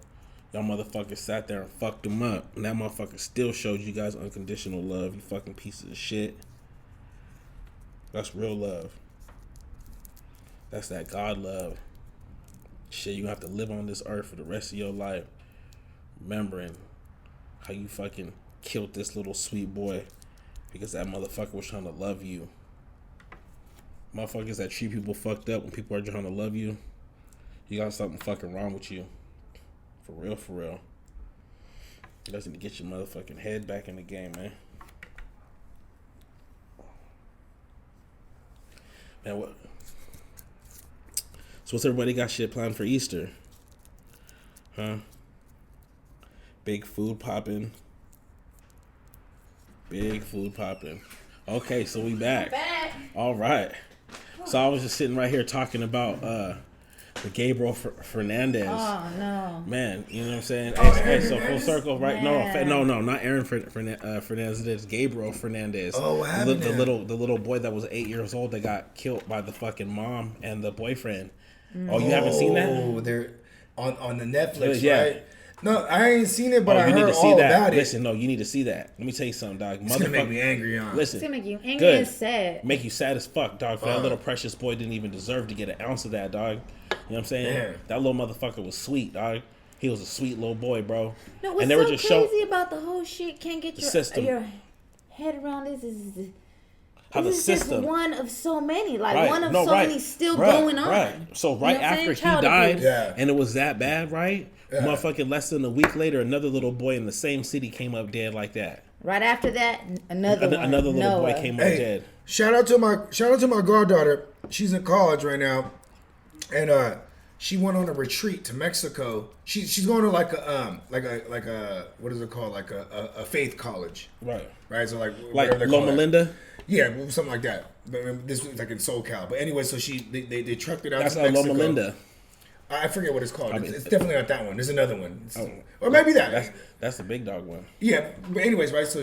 Y'all motherfuckers sat there and fucked him up. And that motherfucker still showed you guys unconditional love, you fucking pieces of shit. That's real love. That's that God love. Shit, you have to live on this earth for the rest of your life. Remembering how you fucking killed this little sweet boy because that motherfucker was trying to love you. Motherfuckers that treat people fucked up when people are trying to love you, you got something fucking wrong with you. For real, for real. You guys need to get your motherfucking head back in the game, man. And what? So what's everybody got shit planned for Easter? Huh? Big food popping. Big food popping. Okay, so we back. All right. So I was just sitting right here talking about the Gabriel Fernandez. Oh no, man, you know what I'm saying? Hey, so full circle, right? No, not Aaron Fernandez. It's Gabriel Fernandez. Oh, what happened? The little boy that was 8 years old that got killed by the fucking mom and the boyfriend. Oh, you haven't seen that? Oh, they're on the Netflix, Yeah. right? No, I ain't seen it, but I you need heard to see all that. about it. Listen, no, you need to see that. Let me tell you something, dog. It's gonna make me angry, huh? Listen, it's gonna make you angry good. and sad. Make you sad as fuck, dog. For that little precious boy didn't even deserve to get an ounce of that, dog. You know what I'm saying? Yeah. That little motherfucker was sweet, dog. He was a sweet little boy, bro. No, what's and they were so just crazy about the whole shit? Can't get system. your head around this. How the This is system. just one of so many, like Right. one of No, so right. many still Right. going on. Right. So right You know what I'm after saying? he Child died, abuse. Yeah. and it was that bad, right? Yeah. Motherfucking less than a week later, another little boy in the same city came up dead like that. Right after that, another Another little boy came up Hey, dead. shout out to my goddaughter. She's in college right now, and she went on a retreat to Mexico. She's going to like a what is it called, like a faith college, Right. right? So like Like they call Loma that. Linda. Yeah, something like that. But this was like in SoCal. But anyway, so they trucked it out That's to not Mexico. Loma Linda. I forget what it's called. I mean, it's definitely not that one. There's another one. Or maybe that. That's the big dog one. Yeah, but anyways, right? So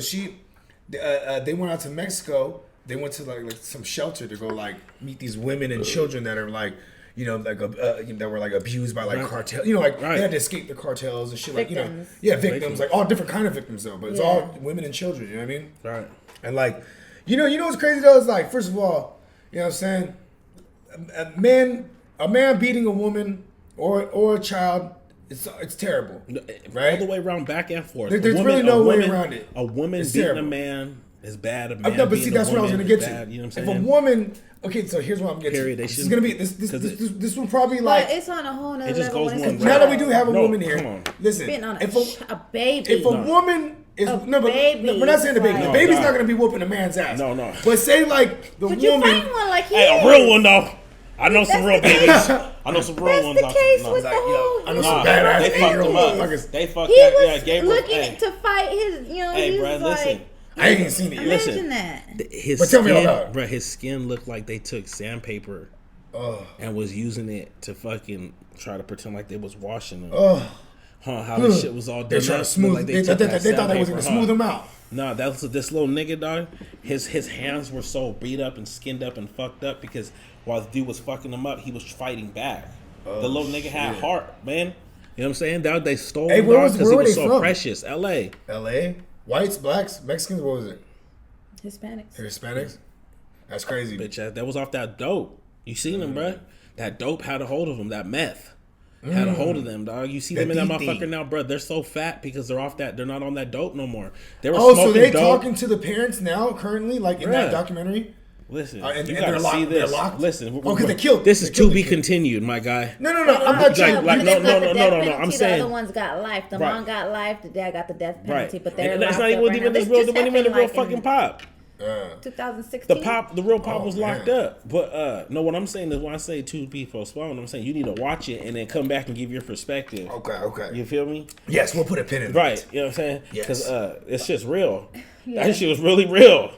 they went out to Mexico. They went to like some shelter to go like meet these women and children that are like, you know, like that were like abused by like cartel. You know, like they had to escape the cartels and shit. Like, you know, victims, like all different kind of victims though. But it's all women and children. You know what I mean? Right. And like, you know what's crazy though is like, first of all, you know what I'm saying, a man beating a woman or a child, it's terrible, right? All the way around, back and forth. There's really no way around it. A woman It's beating terrible. a man is bad. A man No, but see, beating that's a what I was woman gonna get is to. bad, you know what I'm If a saying? woman, okay, so here's what I'm getting Period. to. They This is shouldn't- gonna be this will probably But like. it's on a whole nother It just level. goes when it's one a Now that we child. do have a No, woman here, come on. listen. Spitting on If a baby. if a woman is A no, but baby we're not saying the baby. is The like- baby's No, not God. gonna be whooping a man's ass. No. But say like the But you woman. find one like he Hey, a is. real one though. I know some That's real the babies. case. I know some real That's ones. the out case there. with No. the whole. I know you some know, badass they fucked him 8-year-old up. motherfuckers. They fucked He that. was Yeah, Gabriel. looking Hey, to fight his. You know, hey, he bro, was listen. like. I ain't seen it yet. Listen. Imagine that. His But tell me skin, about it. bro, his skin looked like they took sandpaper Oh, and was using it to fucking try to pretend like they was washing them. oh. How this shit was all done. They're trying to up, smooth. like They took thought that they was gonna sandpaper, smooth them out. No, that was this little nigga, dog. His hands were so beat up and skinned up and fucked up because while the dude was fucking him up, he was fighting back. The little nigga had heart, man. You know what I'm saying? Dog, they stole Hey, him, where dog, was- because where he were was they so from? precious. L.A. L.A. Whites, blacks, Mexicans. What was it? Hispanics. Hispanics. That's crazy. Bitch ass. That was off that dope. You seen him, bruh? That dope had a hold of him. That meth had a hold of them, dog. You see them in that DD. motherfucker now, bruh. They're so fat because they're off that. They're not on that dope no more. They were Oh, smoking so they dope. talking to the parents now, currently, like in that Bruh. documentary? Listen, And you they're gotta locked- see they're this. locked? Listen, Oh, 'cause they killed- This they is killed to the be kid. continued, my guy. No. I'm not trying. like, no, no, no. I'm The saying- other ones got life. The Right. mom got life. The dad got the death penalty. Right, But they're and that's locked not up even right now. even the This real, just the happened, real like, fucking in pop. 2016. The real pop Oh, was locked man. up. But no, what I'm saying is when I say to be postponed, I'm saying you need to watch it and then come back and give your perspective. Okay. You feel me? Yes, we'll put a pin in it. Right. You know what I'm saying? Yes. Because it's just real. Yeah. That shit was really real.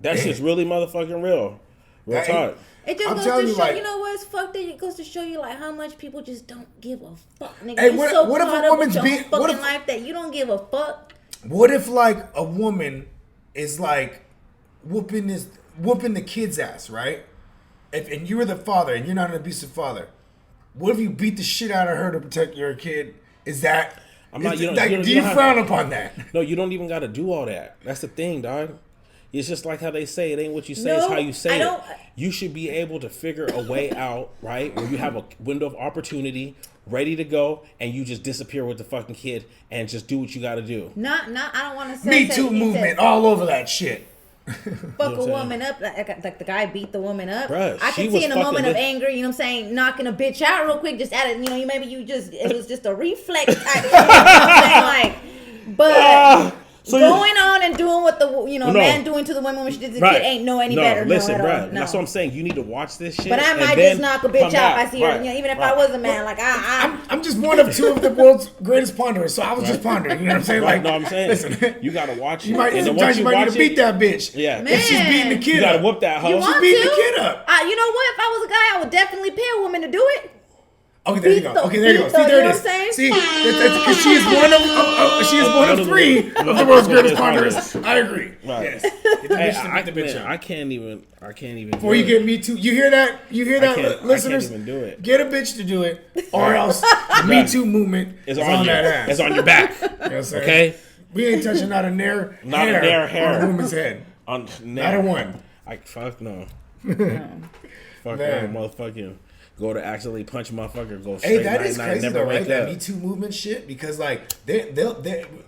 That shit's really motherfucking real. Real Hey, talk. It just I'm goes telling to you, show, like- you know what's fucked? It goes to show you like how much people just don't give a fuck, nigga. Hey, You what- so what if a caught up with woman's your being- own what fucking if- life that you don't give a fuck. What if like a woman is like whooping the kid's ass, right? And you were the father and you're not an abusive father. What if you beat the shit out of her to protect your kid? Is that? I'm not- is you it- don't- like, you don't- do you you don't have- frown upon that? No, you don't even got to do all that. That's the thing, dog. It's just like how they say it ain't what you say, it's No, how you say I it. don't- You should be able to figure a way out, right? Where you have a window of opportunity, ready to go, and you just disappear with the fucking kid and just do what you got to do. Not. I don't want to say. Me say- Too he movement said, all over that shit. Fuck You know a what I'm saying? woman up, like the guy beat the woman up. Bruh, I she can was see in a fucking moment of lit- anger, you know what I'm saying, knocking a bitch out real quick, just at it, you know, maybe it was just a reflex type shit, you know what I'm saying? Like, but going on and doing what the man doing to the women when she did the kid ain't no any better. Listen, no, bro. no. That's what I'm saying. You need to watch this shit. But I might just knock a bitch out if I see her. Even if I was a man, like I'm just one of two of the world's greatest ponderers, so I was just pondering. You know what I'm saying? Like, Like, no, I'm saying, listen, you gotta watch it. Sometimes you might need to beat that bitch. Yeah, if she's beating the kid, you gotta whoop that hoe. She's beating the kid up. You know what? If I was a guy, I would definitely pay a woman to do it. Okay, there you go. Okay, there you go. See, there it is. See, because she is one of three of the world's greatest ponderers. I agree. Right. Yes. I can't even. Before you get me too, you hear that? You hear that, listeners? I can't even do it. Get a bitch to do it, or else the Me Too movement is on that ass. It's on your back. Okay. We ain't touching not a nair hair on a woman's head. Not a one. Fuck no. Fuck no, motherfucking. Go to actually punch a motherfucker, go straight that is night, crazy never though, wake right? That up. Me Too movement shit, because like they'll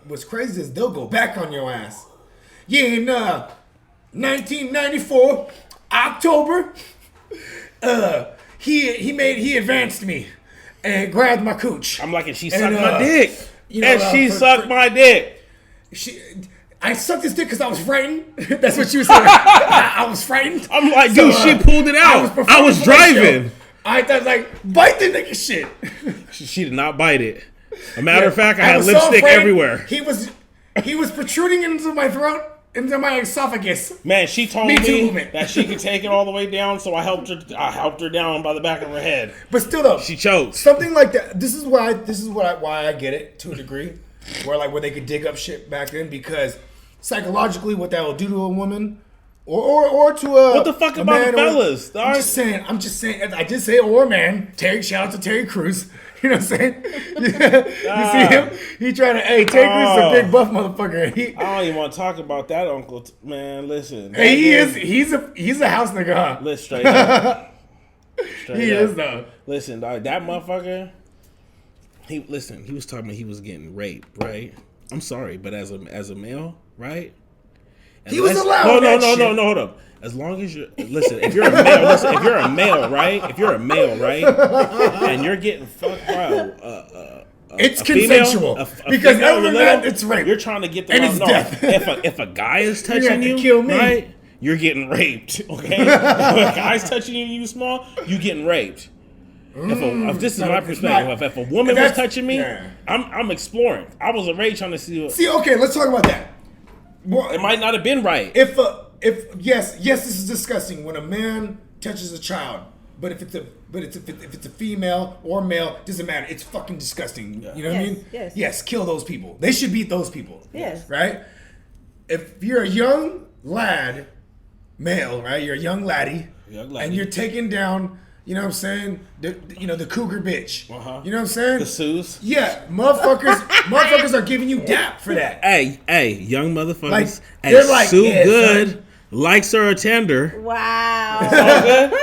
what's crazy is they'll go back on your ass. Yeah, in 1994 October, he advanced me and grabbed my cooch. I'm like, and she sucked my dick, she sucked my dick. I sucked his dick because I was frightened. That's what she was saying. I was frightened. I'm like, dude, she pulled it out. I was driving. I thought, like, bite the nigga shit. She did not bite it. A matter of fact, I had lipstick everywhere. He was protruding into my throat, into my esophagus. Man, she told me that she could take it all the way down, so I helped her down by the back of her head. But still, though, she choked. Something like that. This is why I get it to a degree, where they could dig up shit back then, because psychologically, what that will do to a woman. Or to a what the fuck about man, the fellas? I'm just saying. I did say or man. Shout out to Terry Crews. You know what I'm saying? You see him? He trying to. Hey, Terry Crews is a big buff motherfucker. I don't even want to talk about that, Uncle. Man, listen. Hey, he's a house nigga, huh? Let's straight up. He is though. Listen, dog, that motherfucker. He was talking about he was getting raped, right? I'm sorry, but as a male, right? He was allowed. No, hold up. As long as if you're a male, right? And you're getting fucked by it's consensual. Because other than that, it's rape. You're trying to get the death. If a guy is touching you, kill me. right? You're getting raped. Okay. If a guy's touching you, you small, you getting raped. If this is my perspective, if a woman was touching me, I'm exploring. I was already trying to see. Okay, let's talk about that. Well, it might not have been right. If yes, this is disgusting when a man touches a child, but if it's a female or male, doesn't matter. It's fucking disgusting. You know what I mean? Yes. Yes, kill those people. They should beat those people. Yes. Right? If you're a young lad, male, right? You're a young laddie, and you're taking down. You know what I'm saying? The cougar bitch. Uh-huh. You know what I'm saying? The Sues. Yeah, motherfuckers are giving you dap for that. Hey, young motherfuckers. Like, hey, they're like, Sue yeah, good, son. likes her a tender. Wow. It's all good.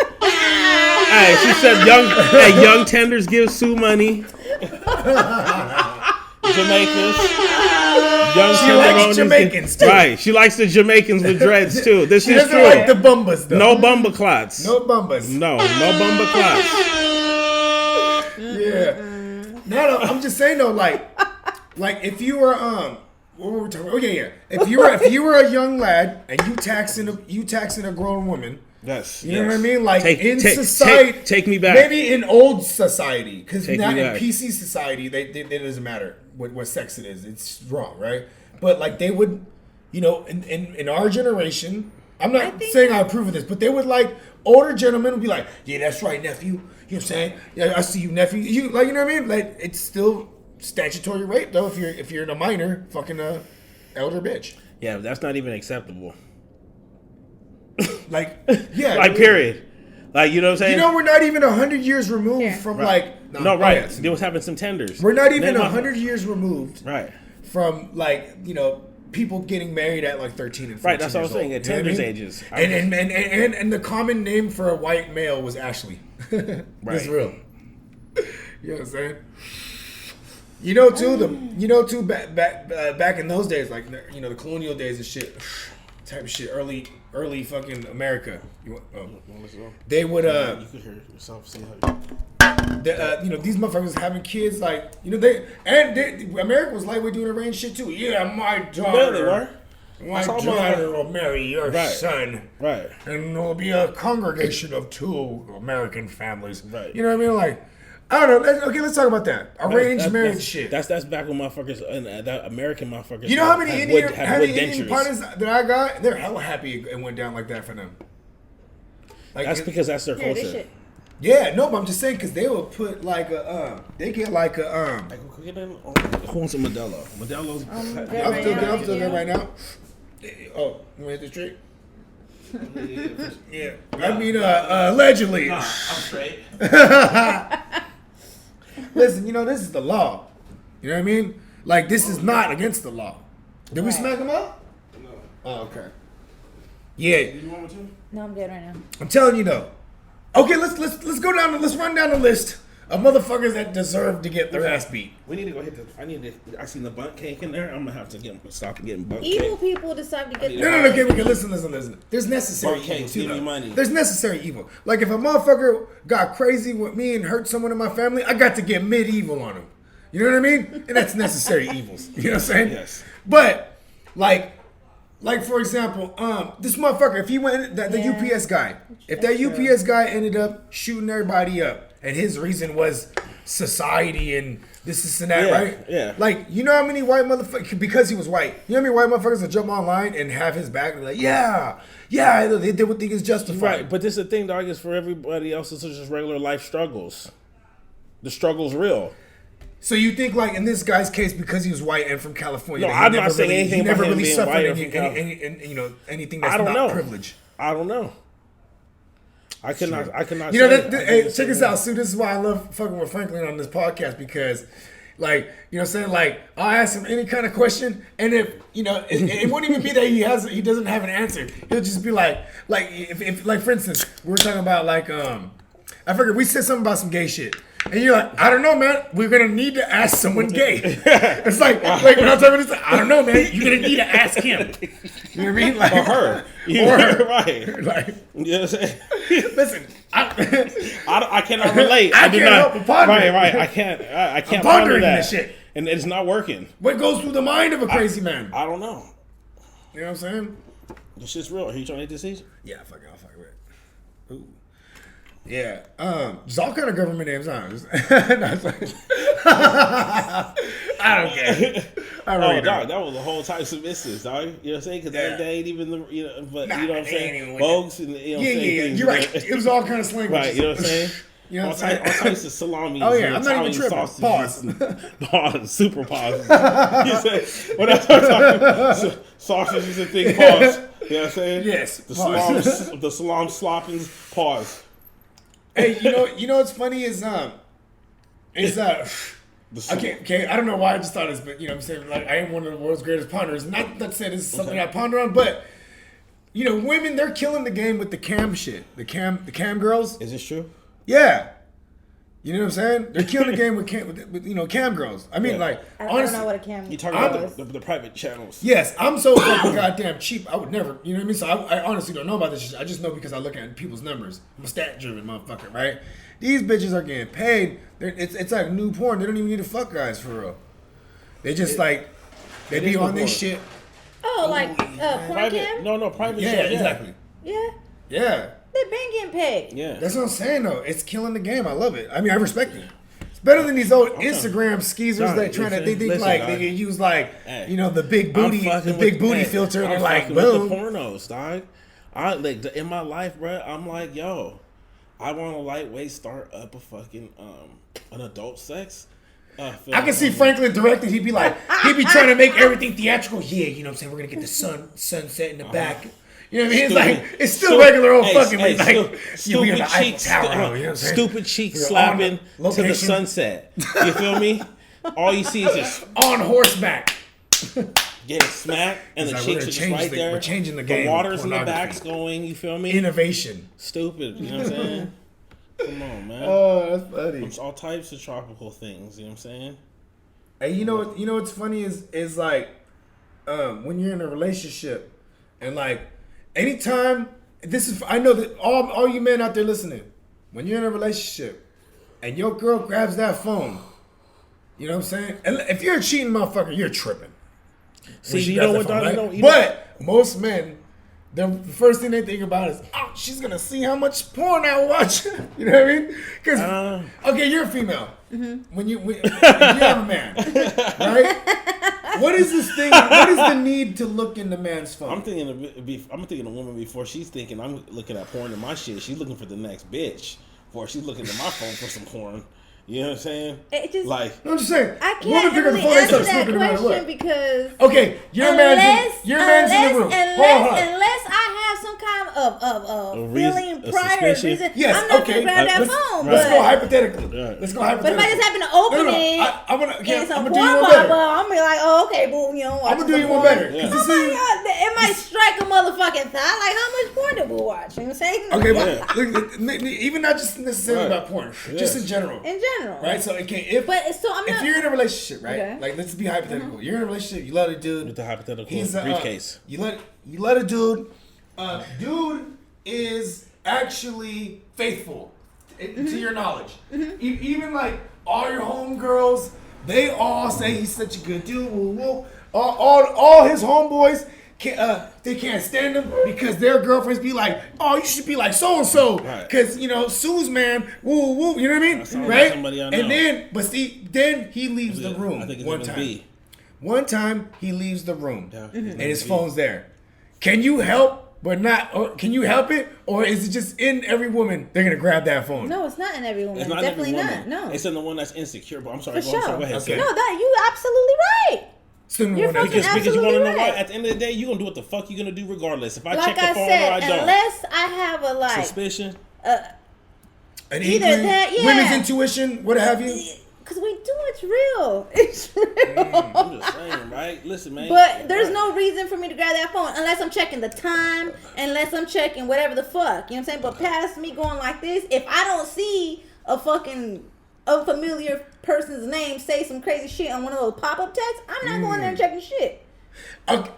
Hey, she said young tenders give Sue money. Jamaicans. She likes Jamaicans too. Right. She likes the Jamaicans with dreads too. This she is doesn't true. like the bumbas though. No bumba clots. No bumbas. No bumba clots. Yeah. No, I'm just saying though, like if you were what were we talking about? Okay, yeah. If you were a young lad and you taxing a grown woman. Yes. You know what I mean? Like in society. Take me back. Maybe in old society, because not in back. PC society, it doesn't matter what sex it is. It's wrong, right? But like they would, in our generation, I'm not saying I approve of this, but they would like older gentlemen would be like, yeah, that's right, nephew. You know what I'm saying? Yeah, I see you, nephew. You like, you know what I mean? Like it's still statutory rape though if you're a minor, fucking elder bitch. Yeah, but that's not even acceptable. Like, yeah. Like, period. Like, you know what I'm saying? We're not even 100 years removed from right. Right. They was having some tenders. We're not even 100 years removed. Right. From, like, people getting married at, like, 13 and 14 Right, that's what I was saying. At tenders ages. And the common name for a white male was Ashley. Right. That's real. You know what I'm saying? Too, back in those days, like, the colonial days and shit, type of shit, early fucking America. They would you could hear yourself say how these motherfuckers having kids, like, America was lightweight doing arranged shit too. Yeah, my daughter. Yeah, they were. My daughter will marry your son. Right. And there will be a congregation of 2 American families. Right. You know what I mean? Like, I don't know. Let's talk about that. Arranged marriage shit. That's back when motherfuckers, that American motherfuckers. You know how many Indian dentures. partners that I got? They're hella happy it went down like that for them. Like, That's because that's their Yeah, this culture. shit. Yeah, no, but I'm just saying because they will put like they get like a Who wants a Modelo? Modelo's. good I'm right still now. good. I'm still good right now. Oh, you want to hit the straight? Yeah. I mean, allegedly. I'm straight. Listen, this is the law. You know what I mean? Like, this is not against the law. Did we Right. smack him up? No. Oh, okay. Yeah, You want me to? No, I'm good right now. I'm telling you though. Okay, let's go down. Let's run down the list of motherfuckers that deserve to get their ass beat. We need to go hit the. I seen the bunt cake in there. I'm gonna have to stop getting bunt Evil cake. people decide to get No. Okay, listen. There's necessary Butt cakes, evil too. give me Though. money. There's necessary evil. Like if a motherfucker got crazy with me and hurt someone in my family, I got to get medieval on him. You know what I mean? And that's necessary evils. You know what I'm saying? Yes. But like for example, this motherfucker, if he went the Yeah. UPS guy, if that That's true. UPS guy ended up shooting everybody up, and his reason was society and this and that, Yeah, right? yeah. Like, you know how many white motherfuckers, because he was white, you know how many white motherfuckers that jump online and have his back and be like, yeah, they did what they think is justified. Right, but this is the thing, dog. Is for everybody else, it's just regular life struggles. The struggle's real. So you think, like, in this guy's case, because he was white and from California, No, that he I'm never not saying really, anything he never about him really being suffered white or any, from California. anything that's I don't not know. privilege. I don't know. I cannot. You know, say- hey, check this out, Sue. This is why I love fucking with Franklin on this podcast because, like, you know what I'm saying? Like, I'll ask him any kind of question, and if, it won't even be that he doesn't have an answer. He'll just be like if like, for instance, we were talking about, like, I figured we said something about some gay shit. And you're like, I don't know, man. We're gonna need to ask someone gay. It's like when I'm talking this, I don't know, man. You're gonna need to ask him. You know what I mean? Like, or her. Or her. Right. Like, You know what I'm saying? listen, I cannot relate. I do can't not, help but ponder. Right. I can't I'm ponder pondering that. this shit. And it's not working. What goes through the mind of a crazy man? I don't know. You know what I'm saying? This shit's real. Are you trying to hit this season? Yeah, I'll fuck with it. Ooh. Yeah. There's all kind of government names, huh? No, it's like- I don't care. I really Oh, dog, don't. that was a whole type of submissives, dog. You know what I'm saying? Because Yeah. they ain't even the, but Nah, you know what I'm they saying? ain't even with Bogues and, you know what I'm saying? Yeah. Things, You're you right. know? It was all kind of slang. Right, you know what I'm saying? You know all, what I'm saying? all types of salami. Oh, yeah, I'm not even tripping. Pause. Pause. Super pause. You say, what else am I talking? Sausages and things, pause. You know what I'm saying? Yes, The pause. the salam sloppings, pause. Hey, you know what's funny is I can't. Okay, I don't know why I just thought this, but you know what I'm saying, like, I am one of the world's greatest ponderers. Not that say this is something I ponder on, but women, they're killing the game with the cam shit. The cam girls. Is this true? Yeah. You know what I'm saying? They're killing the game with cam girls. I mean, Yeah. like, I honestly, don't know what a cam You talking I'm- about the private channels? yes, I'm so fucking goddamn cheap. I would never, you know what I mean? So I honestly don't know about this shit. I just know because I look at people's numbers. I'm a stat driven motherfucker, right? These bitches are getting paid. It's like new porn. They don't even need to fuck guys for real. They just they it be is on new this porn. shit. Oh, like porn Private? cam? No, private. Yeah, shows, exactly. Yeah, Yeah. they been getting paid. Yeah. That's what I'm saying though. It's killing the game. I love it. I mean, I respect it. It's better than these old Instagram skeezers Dog, that trying to they think listen, like dog. they can use like Hey. the big booty filter and I'm they're like fucking boom. with the pornos, dog. I like in my life, bro. I'm like, yo, I want to lightweight start up a fucking an adult sex. Film. I can see Franklin directed. He'd be trying to make everything theatrical. Yeah, you know what I'm saying? We're gonna get the sunset in the back. You know what I mean? It's Stupid- like it's still regular old hey, fucking hey, like stupid you be on the Eiffel cheeks, Tower, you know what I'm saying? stupid cheek You're on slapping the to the location. sunset. You feel me? All you see is just on horseback. getting smacked, and He's the like, cheeks we're are gonna just change right the- there. we're changing the game The of waters in the pornography. back's going. You feel me? Innovation. Stupid. You know what I'm saying? Come on, man. Oh, that's funny. It's all types of tropical things. You know what I'm saying? Hey, you know what's funny is like when you're in a relationship and like anytime I know that all you men out there listening, when you're in a relationship and your girl grabs that phone, you know what I'm saying? And if you're a cheating motherfucker, you're tripping. See, you know what, phone, dog? right? But most men, the first thing they think about is, oh, she's gonna see how much porn I watch. You know what I mean? Because okay, you're a female. When you're a man, right? What is this thing? What is the need to look in the man's phone? I'm thinking a woman before she's thinking I'm looking at porn in my shit. She's looking for the next bitch. Before she's looking at my phone for some porn. You know what I'm saying? It just, like, no, I'm just saying. I can't really answer that question because okay, your man's in the room. Unless I have some kind of feeling prior reason, yes, I'm not gonna grab that phone. Let's go hypothetically. But if I just happen to open it, I'm gonna some do porn you one pop better. up, I'm be like, oh, okay, boo, you know, I'm gonna do you one better. Oh my god, it might strike a motherfucking thought. Like, how much porn did we watch? You know what I'm saying? Okay, but look, even not just necessarily about porn, just in general. In general, right? So okay, if you're in a relationship, right? Okay. Like, let's be hypothetical. You're in a relationship. You let a dude. With the hypothetical briefcase. You let a dude. Dude is actually faithful, to your knowledge. Even like all your homegirls, they all say he's such a good dude. All his homeboys. They can't stand him because their girlfriends be like, oh, you should be like so and so, because you know Sue's man, woo woo, you know what I mean, right? And then he leaves the room one time. One time he leaves the room, and his phone's there. Can you help, but not? Or can you help it, or is it just in every woman? They're gonna grab that phone. No, it's not in every woman. It's not definitely not. No, it's in the one that's insecure. But I'm sorry, for sure. Go ahead. Okay. No, that you absolutely right. Because you want to know what? At the end of the day, you're going to do what the fuck you're going to do regardless. If I check the phone or I don't. Unless I have a suspicion. An inkling, women's intuition, what have you. Because we do, it's real. It's real. I'm just saying, right? Listen, man. But there's no reason for me to grab that phone unless I'm checking the time, unless I'm checking whatever the fuck. You know what I'm saying? But past me going like this, if I don't see a fucking unfamiliar person's name say some crazy shit on one of those pop-up texts, I'm not going there and checking shit. Okay.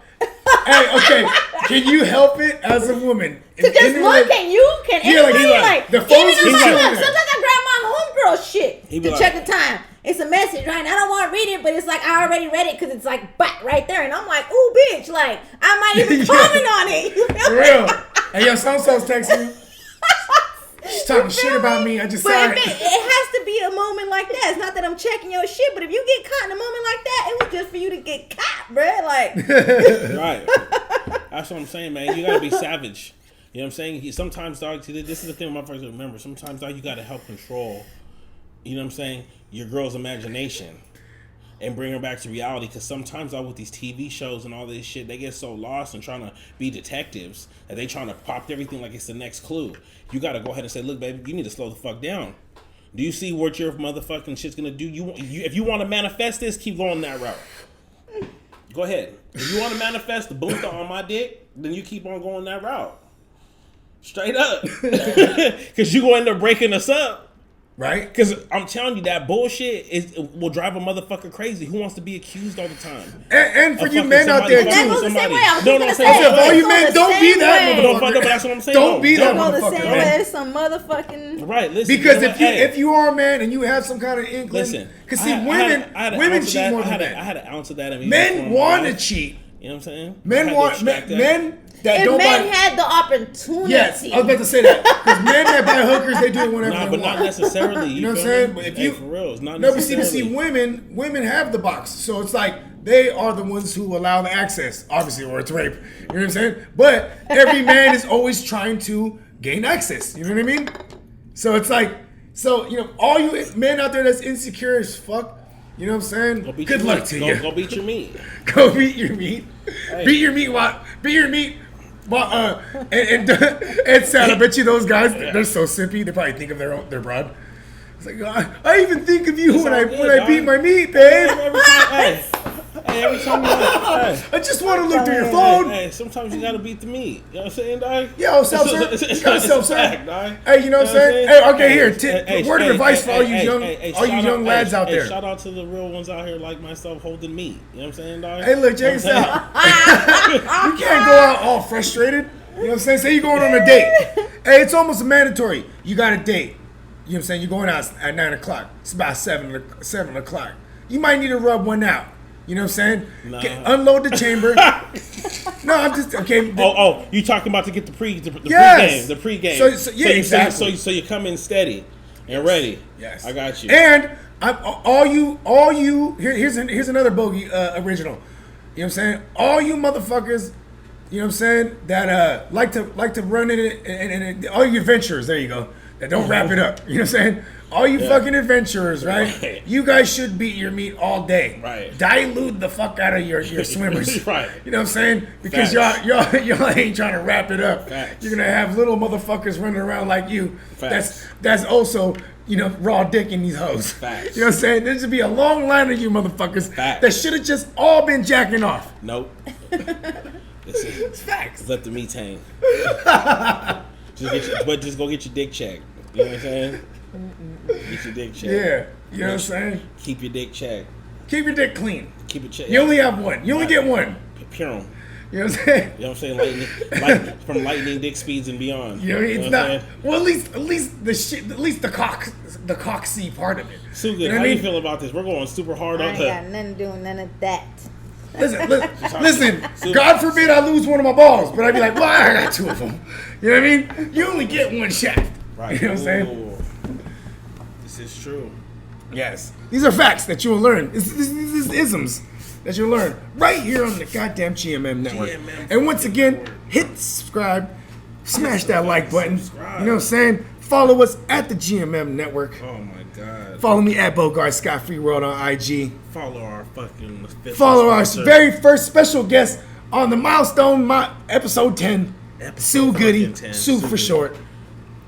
Hey, okay. Can you help it as a woman? To just look, can anybody like the phone's even sometimes I grab my homegirl shit to check the time. It's a message, right? And I don't want to read it, but it's like I already read it because it's like back right there, and I'm like, ooh, bitch, like I might even comment on it. You know? For real. Hey, yo, so-and-so's texting me. She's talking shit about me. I just saw it. It has to be a moment like that. It's not that I'm checking your shit, but if you get caught in a moment like that, it was just for you to get caught, bruh. Like, right. That's what I'm saying, man. You gotta be savage. You know what I'm saying? Sometimes, dog. This is the thing my friends remember. Sometimes, dog, you gotta help control. You know what I'm saying? Your girl's imagination. And bring her back to reality, because sometimes with these TV shows and all this shit, they get so lost in trying to be detectives that they trying to pop everything like it's the next clue. You got to go ahead and say, look, baby, you need to slow the fuck down. Do you see what your motherfucking shit's going to do? If you want to manifest this, keep going that route. Go ahead. If you want to manifest the boonta on my dick, then you keep on going that route. Straight up. Because you going to end up breaking us up. Right? Because I'm telling you, that bullshit will drive a motherfucker crazy. Who wants to be accused all the time? And for you men out there, too. That goes the same way. All you men, don't be that motherfucker. But that's what I'm saying. Don't be that motherfucker. Go the same way as some motherfucking... Right, listen. Because if you are a man and you have some kind of inkling... Listen. Because see, women cheat more than men. I had an ounce of that in me. Men want to cheat. You know what I'm saying? Men that if don't men buy, had the opportunity. Yes, I was about to say that. Because men that buy hookers, they do it whenever they want. But not necessarily. You know what I'm saying? But if you, for real, it's not no, necessarily. but see, women have the box, so it's like they are the ones who allow the access, obviously, or it's rape. You know what I'm saying? But every man is always trying to gain access. You know what I mean? So it's like, all you men out there that's insecure as fuck. You know what I'm saying? Good luck to you. Go beat your meat. Go beat your meat. Hey. Beat your meat. And Sad, I bet you those guys, they're so simpy. They probably think of their broad. It's like, I even think of you when I beat my meat, babe. Every time I just want to look through your phone. Hey, sometimes you gotta beat the meat. You know what I'm saying, dog? Yo, self-serve. You gotta self-serve. Dog. Hey, you know what I'm saying? Hey, okay, here. Word of advice for all you young lads out there. Shout out to the real ones out here like myself holding meat. You know what I'm saying, dog? Hey, look, check this out. You can't go out all frustrated. You know what I'm saying? Say you're going on a date. Hey, it's almost mandatory. You got a date. You know what I'm saying? You're going out at 9 o'clock. It's about 7 o'clock. You might need to rub one out. You know what I'm saying? Nah. Unload the chamber. No, I'm just okay. You talking about to get the Yes. pregame? Exactly. So you come in steady and ready. Yes, I got you. And here's another Bogie original. You know what I'm saying? All you motherfuckers, you know what I'm saying, that like to run it and all you adventurers, there you go, that don't wrap it up. You know what I'm saying? All you fucking adventurers, right? You guys should beat your meat all day. Right. Dilute the fuck out of your swimmers. Right. You know what I'm saying? Because y'all ain't trying to wrap it up. Facts. You're gonna have little motherfuckers running around like you. Facts. That's also, you know, raw dick in these hoes. Facts. You know what I'm saying? There should be a long line of you motherfuckers Facts. that should have just all been jacking off. Nope. It's facts. Let the meat hang. Just go get your dick checked. You know what I'm saying? Get your dick checked. Yeah. You know what I'm saying? Keep your dick checked. Keep your dick clean. Keep it checked. You only have one. You only get one. Pure. You know what I'm saying? You know what I'm saying? From lightning dick speeds and beyond. You know, it's what not. I'm saying? Well, at least the shit. At least the cocksy part of it. So good. You know How what I you mean? feel about this? We're going super hard I on ain't the. got nothing to do with none of that. Listen. God forbid I lose one of my balls, but I'd be like, well, I got two of them. You know what I mean? You only get one shot. Right. You know what I'm saying? Ooh. This is true. Yes. These are facts that you'll learn. This is isms that you'll learn right here on the goddamn GMM network. And once again, hit subscribe, smash that like button. You know what I'm saying? Follow us at the GMM network. Oh my God. Follow me at Bogart Scott Free World on IG. Follow our fucking. Follow our sponsor. very first special guest on the milestone, episode 10. Sue Goody. 10. Sue for Goody. short.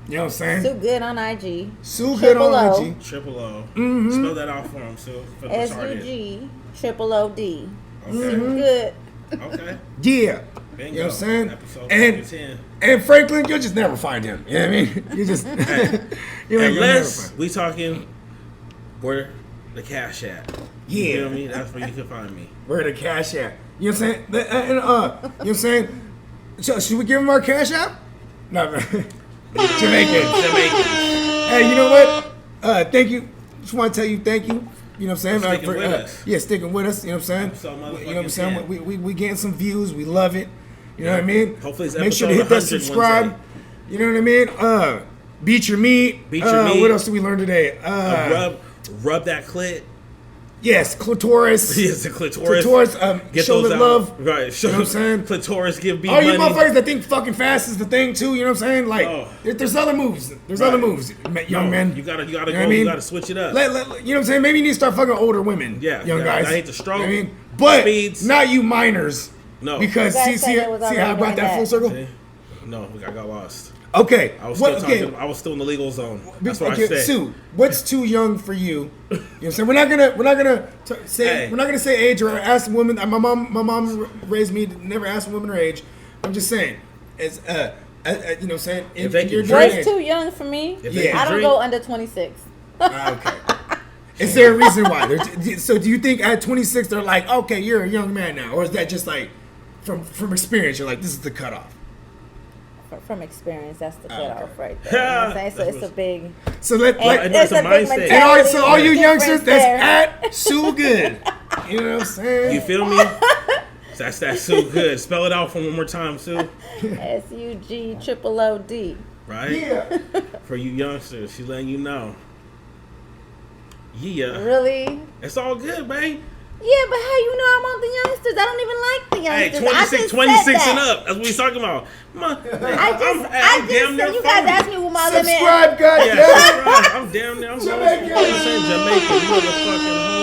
You know what I'm saying? Sue Good on IG. Sue Good on O. IG. Triple O. Mm-hmm. Spell that out for him, Sue. For the retarded. SUG Okay. Sue Good. Okay. Yeah. Bingo. You know what I'm saying? Episode And 10. And Franklin, you'll just never find him. You know what I mean? You just you'll never Unless find. we talking where the cash at. You Yeah. feel me? That's where you can find me. Where the cash at? You know what I'm saying? You know what I'm saying? So, should we give him our cash app? No, Jamaican. Hey, you know what? Thank you. Just want to tell you thank you. You know what I'm saying? Sticking with us. Yeah, sticking with us. You know what I'm saying? So You know what I'm saying? We getting some views. We love it. You know what I mean? Hopefully it's Make sure to hit episode that 100 subscribe. one day. You know what I mean? Beat your meat. Beat your meat. What else did we learn today? Rub that clit. Yes, clitoris. Yes, the clitoris. Clitoris. Get Show those the out. love. Right. Show You know what I'm saying? Clitoris give B All money. you motherfuckers that think fucking fast is the thing too, you know what I'm saying? Like, Oh. there's other moves. There's Right. other moves, young men. You gotta know go. what I mean? You gotta switch it up. You know what I'm saying? Maybe you need to start fucking older women. Yeah, young yeah, guys. I hate the stroke, You know what I mean? But speeds. not you minors. No. Because You guys see said it was how I already brought doing that full that. circle? See? No, I got lost. Okay. I was What, still talking. I was still in the legal zone. That's what I said. Sue, what's too young for you? You know what I'm saying? We're not gonna say Hey. we're not gonna say age or ask women. My mom raised me to never ask a woman her age. I'm just saying, as you know what I'm saying, If they can What's drink. too young for me? If they can I don't drink. go under 26. Okay. Is there a reason why? So do you think at 26 they're like, okay, you're a young man now, or is that just like from experience? You're like, this is the cutoff. From experience, that's the cutoff okay. right there. You know what I'm saying? So That's it's a big. So let And like, I know it's a big mindset. mentality and all you youngsters difference there. that's at Sue Good. You know what I'm saying? You feel me? That's so good. Spell it out for one more time, Sue. SUG Right? Yeah. For you youngsters, she's letting you know. Yeah. Really? It's all good, babe. Yeah, but how you know I'm on the youngsters? I don't even like the Hey, youngsters. 26 and up. That's what he's talking about. I just said, you guys asked me what my limit is. Subscribe, guys. Yeah, subscribe. I'm damn near. I'm Jamaican. Jamaican. You motherfucking